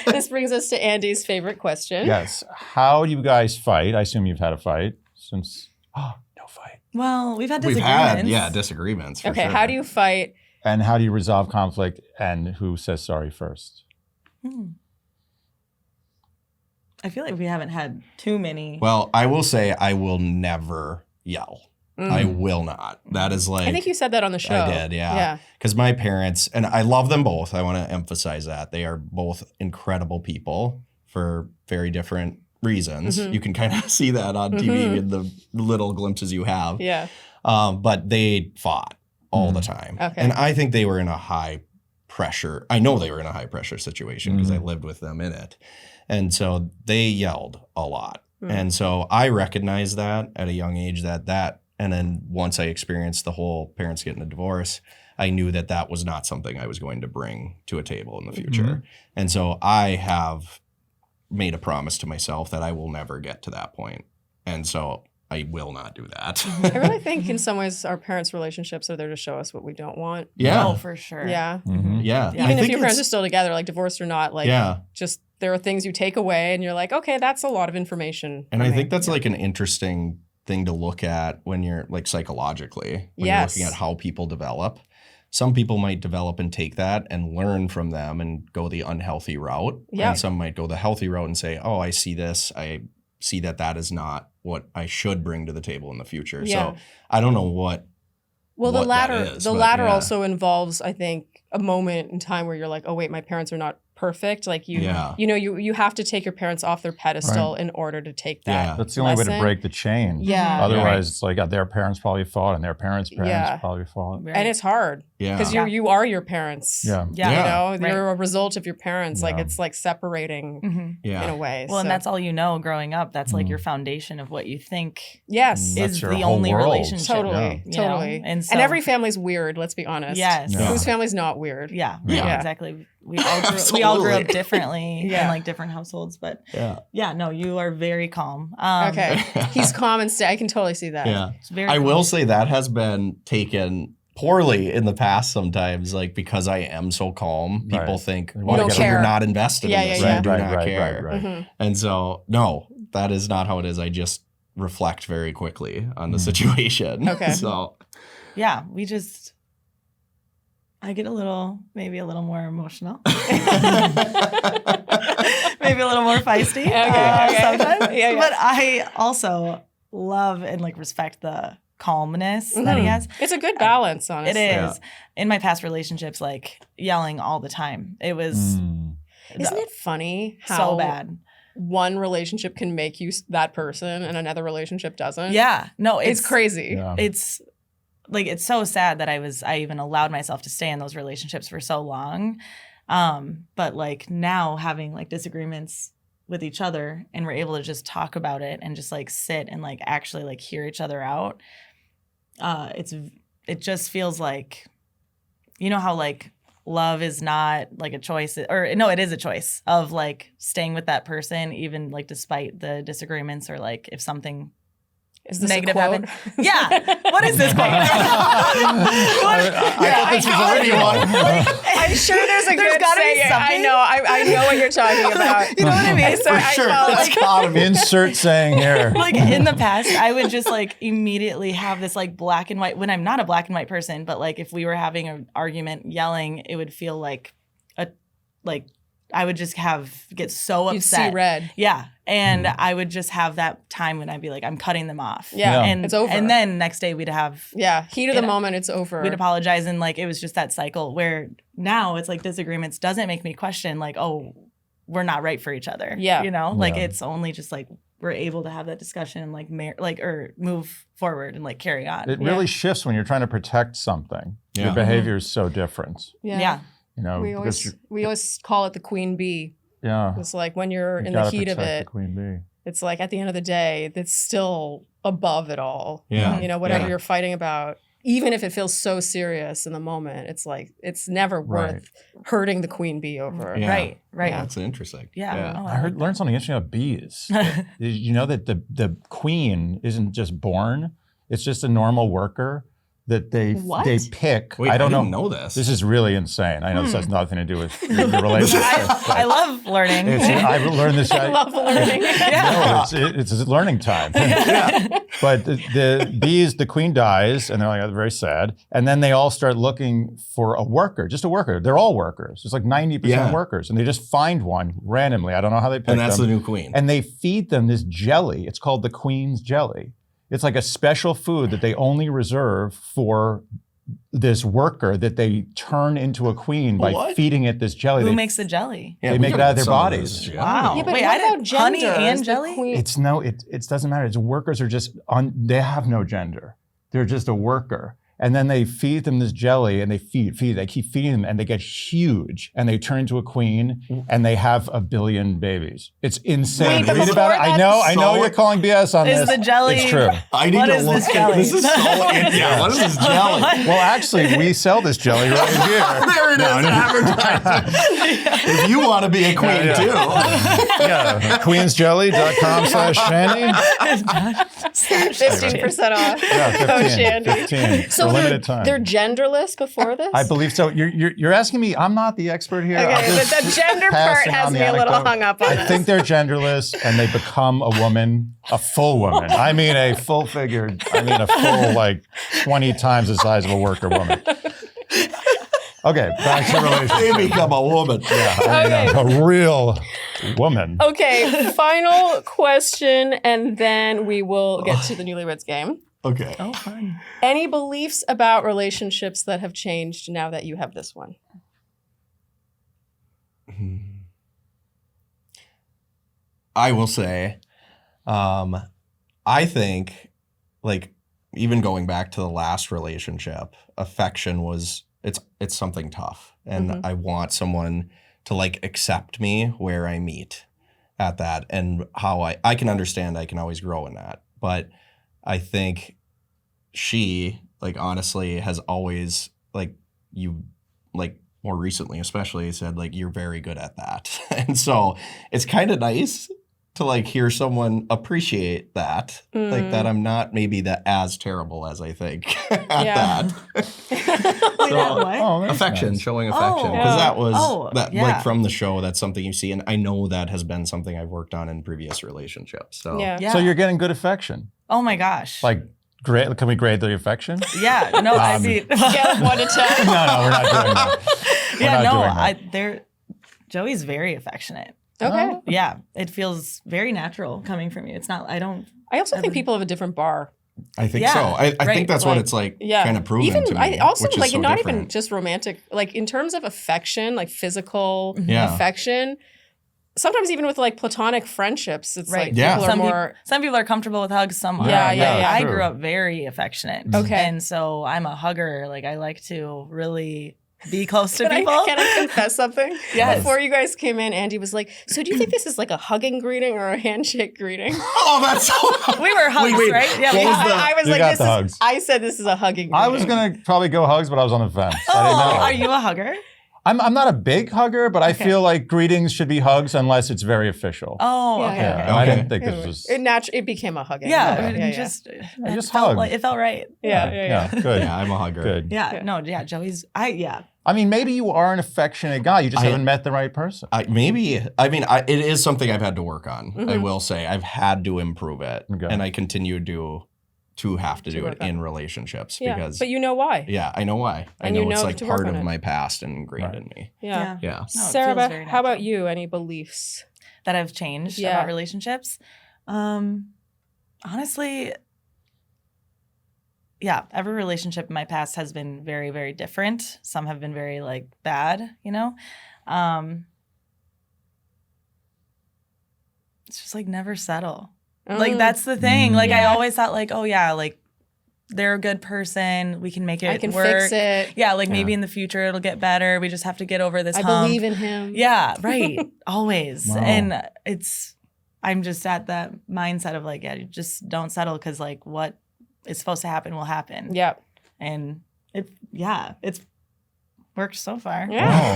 This brings us to Andy's favorite question. Yes. How do you guys fight? I assume you've had a fight since. Oh, no fight. Well, we've had We've disagreements. had, disagreements. For Okay, sure. how do you fight? And how do you resolve conflict? And who says sorry first? I feel like we haven't had too many. Well, I will say I will never yell. I will not. That is like. I think you said that on the show. I did, yeah. Because my parents, and I love them both. I want to emphasize that. They are both incredible people for very different reasons. You can kind of see that on TV in the little glimpses you have. Yeah. But they fought all the time. Okay. And I think they were in a high pressure. I know they were in a high pressure situation because I lived with them in it. And so they yelled a lot. And so I recognized that at a young age and then once I experienced the whole parents getting a divorce, I knew that that was not something I was going to bring to a table in the future. And so I have made a promise to myself that I will never get to that point. And so I will not do that. I really think in some ways our parents' relationships are there to show us what we don't want. Yeah. Oh, for sure. Yeah. Yeah. Even if your parents are still together, like divorced or not, like Yeah. just there are things you take away and you're like, okay, that's a lot of information. And for I me. think that's like an interesting thing to look at when you're like psychologically, when you're looking at how people develop. Some people might develop and take that and learn from them and go the unhealthy route. Yeah. And some might go the healthy route and say, oh, I see this. I see that that is not what I should bring to the table in the future. Yeah. So I don't know what. Well, the what that latter, is, the but latter yeah. also involves, I think, a moment in time where you're like, oh wait, my parents are not perfect. Like you have to take your parents off their pedestal in order to take that. Yeah. That's the only way to break the chain. Yeah. Otherwise, it's like their parents probably fought and their parents' probably fought. Right. And it's hard because you are your parents. Yeah. You know, you're a result of your parents. Like it's like separating in a way. Well, so. and that's all you know growing up. That's like your foundation of what you think yes is your the whole only world. relationship. Totally. you know? Totally. And, so, And every family's weird, let's be honest. Yes. Yeah. Whose family's not weird? Yeah, Yeah. exactly. We all grew up differently in like different households, but no, you are very calm. Okay. He's calm and steady. I can totally see that. Yeah. It's very I calm. will say that has been taken poorly in the past sometimes, like because I am so calm, people Right. think, You well, don't care. you're not invested Yeah, in this. yeah, You do Right, not right, care. right, right. And so, no, that is not how it is. I just reflect very quickly on the situation. Okay. So, Yeah, I get maybe a little more emotional. Maybe a little more feisty sometimes. Yeah. But I also love and like respect the calmness that he has. It's a good balance, honestly. It is. In my past relationships, like yelling all the time. It was Isn't it funny how so bad. one relationship can make you that person and another relationship doesn't? Yeah. No, It's crazy. Yeah. It's like it's so sad that I even allowed myself to stay in those relationships for so long. But like now having like disagreements with each other and we're able to just talk about it and just like sit and like actually like hear each other out. It just feels like, you know how like love is not like a choice, or no, it is a choice of like staying with that person even like despite the disagreements, or like if something Is this negative a quote? happened. Yeah. What is this quote? I thought this was already one. I'm sure there's There's gotta be saying. something. I know what you're talking about. You know what I mean? So I sure. felt That's like- gotta be. Insert saying here. Like in the past, I would just like immediately have this like black and white, when I'm not a black and white person, but like if we were having an argument yelling, it would feel like I would just get so You'd upset. see red. Yeah. And I would just have that time when I'd be like, I'm cutting them off. Yeah. And It's over. And then next day we'd have Yeah. Heat of the You know, moment, it's over. we'd apologize, and like it was just that cycle where now it's like disagreements doesn't make me question like, oh, we're not right for each other. Yeah. You know? Like Yeah. it's only just like we're able to have that discussion and like or move forward and like carry on. It really shifts when you're trying to protect something. Yeah. Your behavior is so different. Yeah. You know, we always call it the queen bee. Yeah. It's like when you're in gotta the heat of protect it, the queen bee. it's like at the end of the day, it's still above it all. Yeah. You know, whatever Yeah. you're fighting about, even if it feels so serious in the moment, it's like, it's never worth hurting the queen bee over. Yeah. Right. Yeah, that's interesting. Yeah. Oh, I learned something interesting about bees. Did you know that the queen isn't just born? It's just a normal worker that they pick. Wait, I didn't know this. This is really insane. I know this has nothing to do with your relationship. I love learning. I learned this. I love learning. No, it's learning time. But the bees, the queen dies, and they're like very sad. And then they all start looking for a worker, just a worker. They're all workers. It's like 90% workers, and they just find one randomly. I don't know how they pick them. And that's the new queen. And they feed them this jelly. It's called the queen's jelly. It's like a special food that they only reserve for this worker that they turn into a queen by feeding it this jelly. Who makes the jelly? They make it out of their bodies. Wow. Yeah, but Wait, what about gender? honey and jelly? It doesn't matter. It's workers are just they have no gender. They're just a worker. And then they feed them this jelly, and they keep feeding them, and they get huge, and they turn into a queen, and they have 1 billion babies. It's insane. Wait, Read about it. I know you're calling BS on this. Is the jelly? It's true. I need What to is look this at jelly? this. Is so what is this jelly? Well, actually, we sell this jelly right here. There it is, advertising. If you want to be a queen too. Yeah, queensjelly.com/Shandy. 15% off. Yeah, Code Shandy. 15 So for limited time. they're genderless before this? I believe so. You're asking me. I'm not the expert here. Okay, I'm but just the gender part passing has on the me a little anecdote. hung up on I this. think they're genderless, and they become a woman, a full woman. I mean, a full-figured. I mean, a full 20 times the size of a worker woman. Okay, back to relationship. They become a woman. Yeah, a real woman. Okay, final question, and then we will get to the Newlyweds Game. Okay. Oh, fun. Any beliefs about relationships that have changed now that you have this one? I will say, I think, even going back to the last relationship, affection was it's something tough, and I want someone to accept me where I meet at that, and how I can understand I can always grow in that, but I think she honestly has always more recently especially said you're very good at that. And so it's kind of nice to hear someone appreciate that, that I'm not maybe as terrible as I think at that. Affection, nice. showing affection, because that was yeah. from the show. That's something you see, and I know that has been something I've worked on in previous relationships. So Yeah. So you're getting good affection. Oh my gosh. Great. Can we grade the affection? Yeah. No, I mean. Scale of 1 to 10. No, we're not doing that. Yeah, not no, doing that. Joey's very affectionate. Okay. Yeah, it feels very natural coming from you. It's not. I also think people have a different bar. I think Yeah, so. I right. think that's what it's kind of proven to me. I also which is so not different. even just romantic, in terms of affection, physical Yeah. affection. Sometimes even with platonic friendships, it's Right. Yeah. people are more. some people are comfortable with hugs. Some aren't. Yeah, I true. grew up very affectionate. Okay. And so I'm a hugger. I like to really be close to Can people. I confess something? Yes. Before you guys came in, Andy was like, "So do you think this is a hugging greeting or a handshake greeting?" Oh, that's so. We were hugs, Wait. right? Yeah. What was the- I was You like, got "This the is." hugs. I said, "This is a hugging." I was greeting. gonna probably go hugs, but I was on the fence. I didn't know. Are you a hugger? I'm not a big hugger, but I feel like greetings should be hugs unless it's very official. Oh, Yeah, okay. yeah. okay. And I Okay. didn't think this was. It became a hugging. Yeah, yeah. just just felt hug. it felt right. Yeah. Good. Yeah, I'm a hugger. Good. Yeah, no, yeah, Joey's. I mean, maybe you are an affectionate guy. You just haven't met the right person. It is something I've had to work on. I will say I've had to improve it, Okay. and I continue to have to do work it on in relationships Yeah, because but you know why? yeah, I know why. I And know you it's know to work part on of it. my past and ingrained in me. Yeah. Yeah. No, it Sarah, feels very how about natural. you? Any beliefs? That have changed Yeah. about relationships? Honestly, yeah, every relationship in my past has been very, very different. Some have been very bad, It's just never settle. Like, that's the thing. Like, I always thought, like, oh, yeah, like, they're a good person. We can make it I can work. fix it. Yeah, like, maybe in the future it'll get better. We just have to get over this hump. I believe in him. Yeah, right. Always. Wow. And I'm just at that mindset of, like, yeah, you just don't settle because, like, what is supposed to happen will happen. Yep. And it's worked so far. Yeah.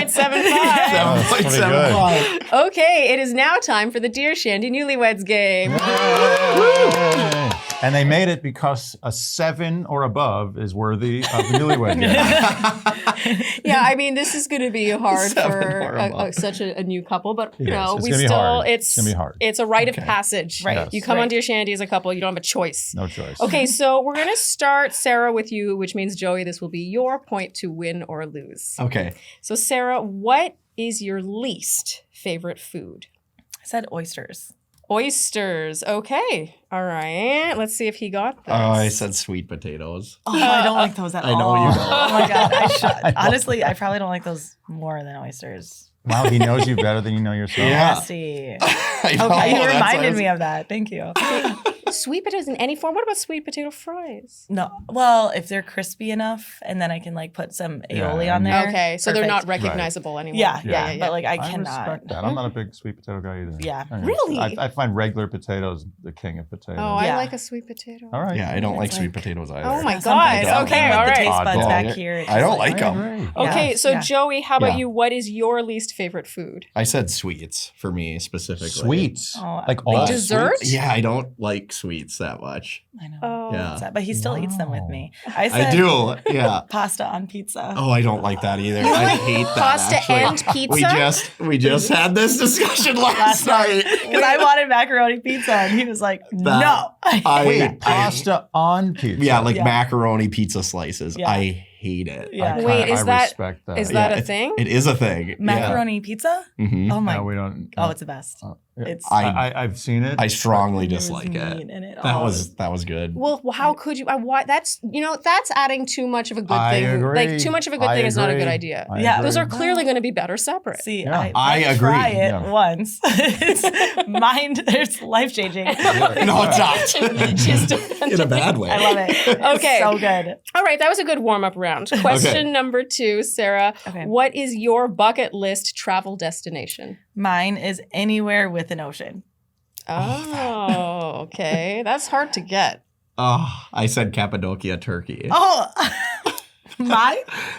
7.75. 7.75. Okay, it is now time for the Dear Shandy Newlyweds Game. And they made it because a 7 or above is worthy of the Newlywed Game. Yeah, I mean, this is going to be hard 7 for or above. such a new couple, but Yes, you know, it's we gonna be still hard. it's gonna be hard. It's a rite of passage. Right. Yes. You come on Right. Dear Shandy as a couple, you don't have a choice. No choice. Okay, so we're going to start, Sarah, with you, which means, Joey, this will be your point to win or lose. Okay. So, Sarah, what is your least favorite food? I said oysters. Oysters. Okay. All right. Let's see if he got this. Oh, I said sweet potatoes. Oh, I don't like those at all. I know you don't. Oh my God. Honestly, I probably don't like those more than oysters. Wow, he knows you better than you know yourself. Yeah. Nasty. I know, Okay, you that's reminded why me of that. Thank you. Sweet potatoes in any form. What about sweet potato fries? No, well, if they're crispy enough, and then I can like put some aioli Yeah. on there. Okay, so they're perfect. not recognizable anymore. Yeah. But like I I cannot. respect that. I'm not a big sweet potato guy either. Yeah. Really? I find regular potatoes the king of potatoes. Oh, I Yeah. like a sweet potato. All right. Yeah, I don't like It's sweet like- potatoes either. Oh my Something- God. something Okay, with all the right. taste buds Oddball. back here. it's I don't just like I 'em. agree. Okay, Yeah. so Yeah. Joey, how about Yeah. you? What is your least favorite food? I said sweets for me specifically. Sweets. Oh, Like like all dessert? sweets? Yeah, I don't like sweets that much. I know. Oh. Yeah. But he still eats them with Wow. me. I said I do. Yeah. pasta on pizza. Oh, I don't like that either. I hate that. Pasta actually. and pizza? We just had this discussion last night. Because I wanted macaroni pizza, and he was like, "No." Wait, pasta on pizza. Yeah, like Yeah. macaroni pizza slices. Yeah. I hate it. Yeah. Wait, is I that- respect that. is that a it- thing? It is a thing. Macaroni pizza? Yeah. Mhm. Oh my! No, we don't. Oh, it's the best. yeah. It's I've seen it. I strongly There was dislike meat it. in it. That Oh, was good. Well, how could you? Why? That's that's adding too much of a good I thing. agree. Like too much of a good I thing is not a agree. good idea. I Yeah. agree. Those are clearly going to be better separate. See, Yeah. I agree. Try it Yeah. once. It's it's life changing. No, it's not. Just In a bad way. I love it. It's Okay. so good. All right, that was a good warm up round. Question number 2, Sarah. Okay. What is your bucket list travel destination? Mine is anywhere with an ocean. Oh, okay. That's hard to get. Oh, I said Cappadocia, Turkey. Oh, mine?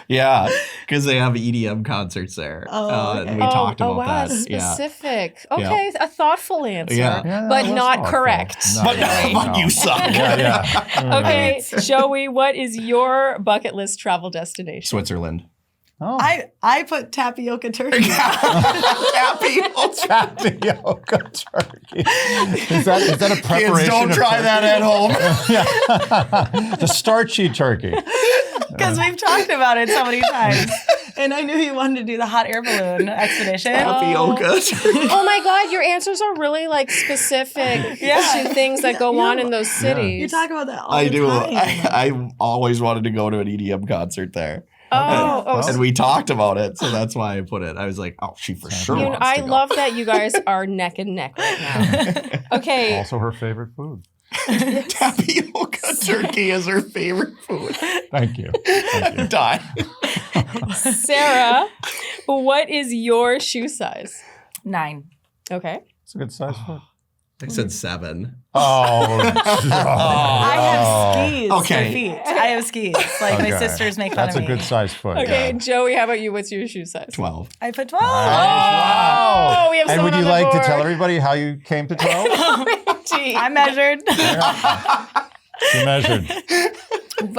Yeah, because they have EDM concerts there. Oh, And we talked about wow, that. that's Yeah. specific. Okay, a thoughtful answer, Yeah. Yeah, but that was not thoughtful. correct. No, But, no, but no. you suck. Yeah. Okay, Joey, what is your bucket list travel destination? Switzerland. Oh. I put tapioca turkey. Tapioca turkey. Is that a preparation? Kids, don't of try turkey? that at home. Yeah. The starchy turkey. Because we've talked about it so many times. And I knew you wanted to do the hot air balloon expedition. Tapioca. Oh my God, your answers are really like specific Yeah. to things that go on in those cities. You talk about that all I the do. time. I always wanted to go to an EDM concert there. Oh, And we talked about it, so that's why I put it. I was like, oh, she for sure wants I to go. love that you guys are neck and neck right now. Okay. Also her favorite food. Tapioca turkey is her favorite food. Thank you. Thank you. Die. Sarah, what is your shoe size? 9. Okay. It's a good size foot. I said 7. Oh. I have skis Okay. for feet. I have skis. Like my Okay. sisters make fun That's of a me. good size foot. Okay, yeah. Joey, how about you? What's your shoe size? 12. I put 12. Wow. Oh, we have And someone would you on the like to board. tell everybody how you came to 12? I measured. She measured.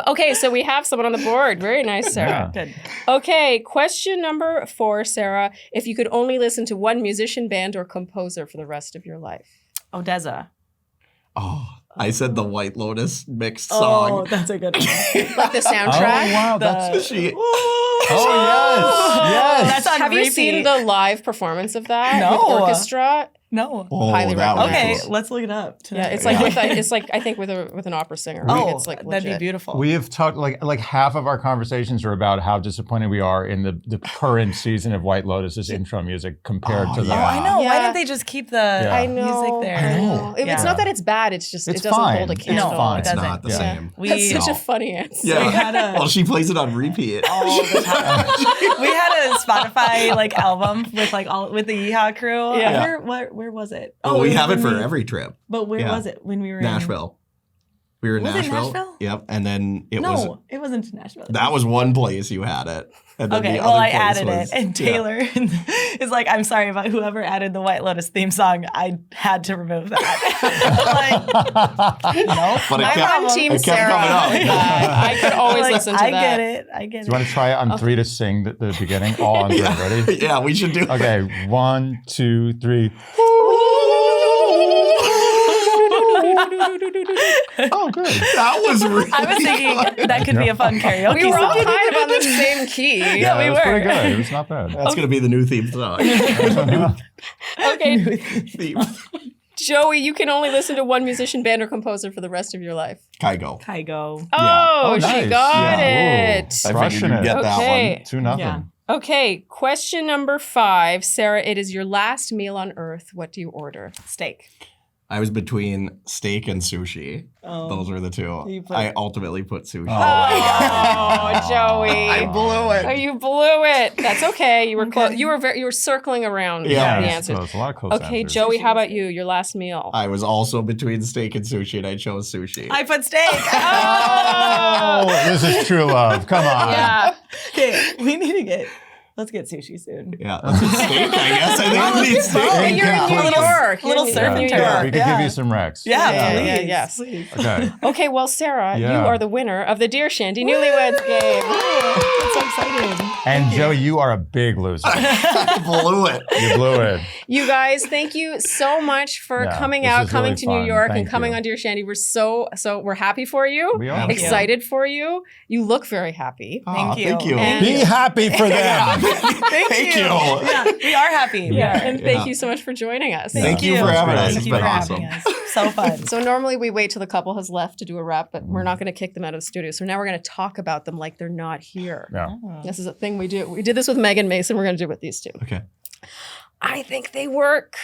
Okay, so we have someone on the board. Very nice, Sarah. Good. Okay, question number 4, Sarah. If you could only listen to one musician, band, or composer for the rest of your life. Odessa. Oh, I said the White Lotus mixed Oh, song. that's a good one. Like the soundtrack? Oh, wow. The- That's. She, Oh, yes. Yes. That's on Have you repeat. seen the live performance of that No. with orchestra? No. Oh, Highly recommend. Okay, cool. let's look it up. Tonight. Yeah, it's like it's like I think with an opera singer. Right? Oh, It's like that'd be legit. beautiful. We have talked like half of our conversations are about how disappointed we are in the current season of White Lotus's intro music compared to the. Oh, I know. Yeah. Why didn't they just keep the I know. music there? I know. Yeah. It's not that it's bad. It's just It's it doesn't fine. hold a It's candle. fine. It It's doesn't. not the Yeah. same. That's such No. a funny answer. Yeah. We had a- Well, she plays it on repeat. all the time. We had a Spotify album with with the Yeehaw crew. Yeah. Where was it? Oh, we it was have it when for every trip. But where Yeah. was it when we were Nashville. We were in Was it Nashville. Nashville? Yep. And then it No, was it wasn't Nashville. that was one place you had it. And then Okay, the well, other I place added was- it, and yeah. Taylor is like, "I'm sorry, but whoever added the White Lotus theme song, I had to remove that." No, But it I'm kept- on Team it kept Sarah. coming up. with that. I could always listen to I that. get it. I get Do you want to try on 3 to sing the beginning? All on 3. Ready? Yeah, we should do it. Okay, 1, 2, 3. Oh, good. That was really I was thinking that could be a fun karaoke We were all song. kind of on the same key. Yeah, we it was pretty were. good. It was not bad. That's gonna be the new theme song. Okay, Theme. Joey, you can only listen to one musician, band, or composer for the rest of your life. Kygo. Kygo. Oh, Oh, she nice. got Yeah. it. I figured Crushing you'd it. get that Okay. one. 2-0. Yeah. Okay, question number 5. Sarah, it is your last meal on earth. What do you order? Steak. I was between steak and sushi. Oh. Those were the two. You put- I ultimately put sushi. Oh, Joey. I blew Oh, it. you blew it. That's okay. You were close. You were circling around Yeah. the it's answers. close. A lot of close Okay, answers. Joey, how about you? Your last meal. I was also between steak and sushi, and I chose sushi. I put steak. Oh, this is true love. Come on. Yeah. Okay, let's get sushi soon. Yeah, that's a steak, I guess. I think we need steak. But you're in New York. little You're in surf New and York. turf. We could give you some Rex. Yeah, Yeah, please. yes. Please. Okay. Okay, well, Sarah, Yeah. you are the winner of the Dear Shandy Newlyweds Game. I'm so excited. And Joey, you are a big loser. I blew it. You blew it. You guys, thank you so much for Yeah, coming this out, was coming really to New fun. York, Thank and coming you. on Dear Shandy. We're we're happy for you. We are. Thank you. Excited for you. You look very happy. Aw, you. Thank you. And- Be happy for them. Thank you. Yeah, we are happy. Yeah, and thank Yeah. you so much for joining us. Thank you for That's having great. us. Thank It's you been for awesome. having us. So fun. So normally we wait till the couple has left to do a wrap, but we're not going to kick them out of the studio. So now we're going to talk about them like they're not here. Yeah. This is a thing we do. We did this with Megan Mason. We're going to do it with these two. Okay. I think they work.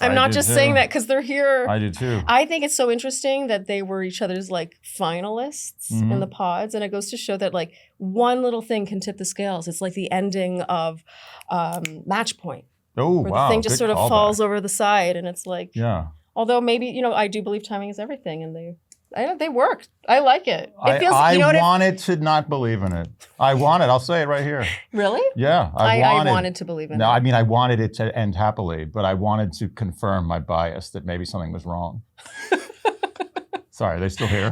I'm I not do just too. saying that because they're here. I do too. I think it's so interesting that they were each other's like finalists in Mhm. the pods, and it goes to show that like one little thing can tip the scales. It's like the ending of Match Point, Oh, where wow. the thing just good sort of callback. falls over the side, and it's like, Yeah. although maybe I do believe timing is everything, and they worked. I like it. It I feels. you know what? wanted to not believe in it. I wanted. I'll say it right here. Really? Yeah. I wanted to believe in No, it. I mean, I wanted it to end happily, but I wanted to confirm my bias that maybe something was wrong. Sorry, are they still here?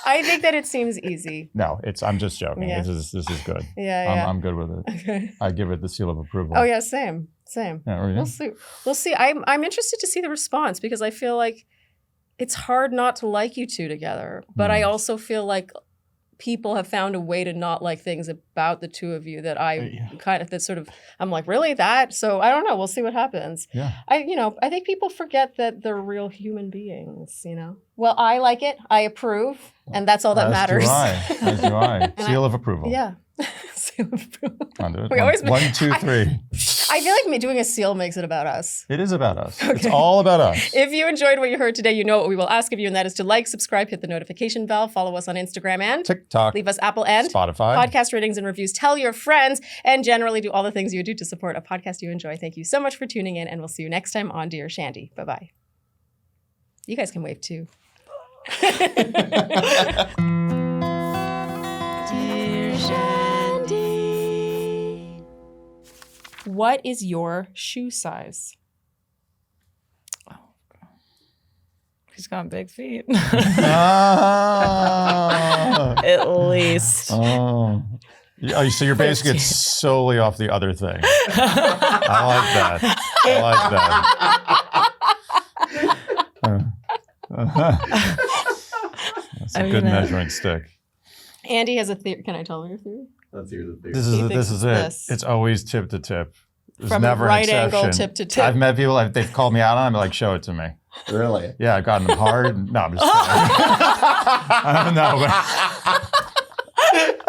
I think that it seems easy. No, I'm just joking. Yeah. This is good. Yeah. I'm good with it. Okay. I give it the seal of approval. Oh yeah, same. Yeah, are you? We'll see. We'll see. I'm interested to see the response because I feel like it's hard not to like you two together, but I also feel like people have found a way to not like things about the two of you that I'm like, really that? So I don't know. We'll see what happens. Yeah. I think people forget that they're real human beings, Well, I like it. I approve. And that's all that matters. As do I. Seal of approval. Yeah. Seal of approval. I'll do it. We always- 1, 2, 3. I feel like doing a seal makes it about us. It is about us. It's all about us. If you enjoyed what you heard today, you know what we will ask of you, and that is to like, subscribe, hit the notification bell, follow us on Instagram, and TikTok, leave us Apple and Spotify, podcast ratings and reviews. Tell your friends, and generally do all the things you would do to support a podcast you enjoy. Thank you so much for tuning in, and we'll see you next time on Dear Shandy. Bye-bye. You guys can wave too. Dear Shandy. What is your shoe size? She's got big feet. Ah. At least. Oh. So you're basically it's solely off the other thing. I like that. That's a good measuring stick. Andy has a theory. Can I tell you your theory? Let's hear the theory. This He thinks is it's it. this. It's always tip to tip. From never right an exception. angle, tip to tip. I've met people, they've called me out on it, I'm like, show it to me. Really? Yeah, I've gotten them hard. No, I'm just kidding. I don't know.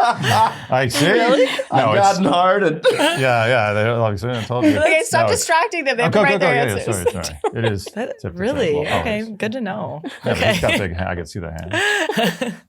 I see. Really? No, I've gotten hard. And yeah. They're like, I told you. Okay, stop distracting them. They have to write their answers. Yeah, sorry. It is. Really? tip to tip. Okay, Always. good to know. Yeah, Okay. he's got big hand. I can see the hand.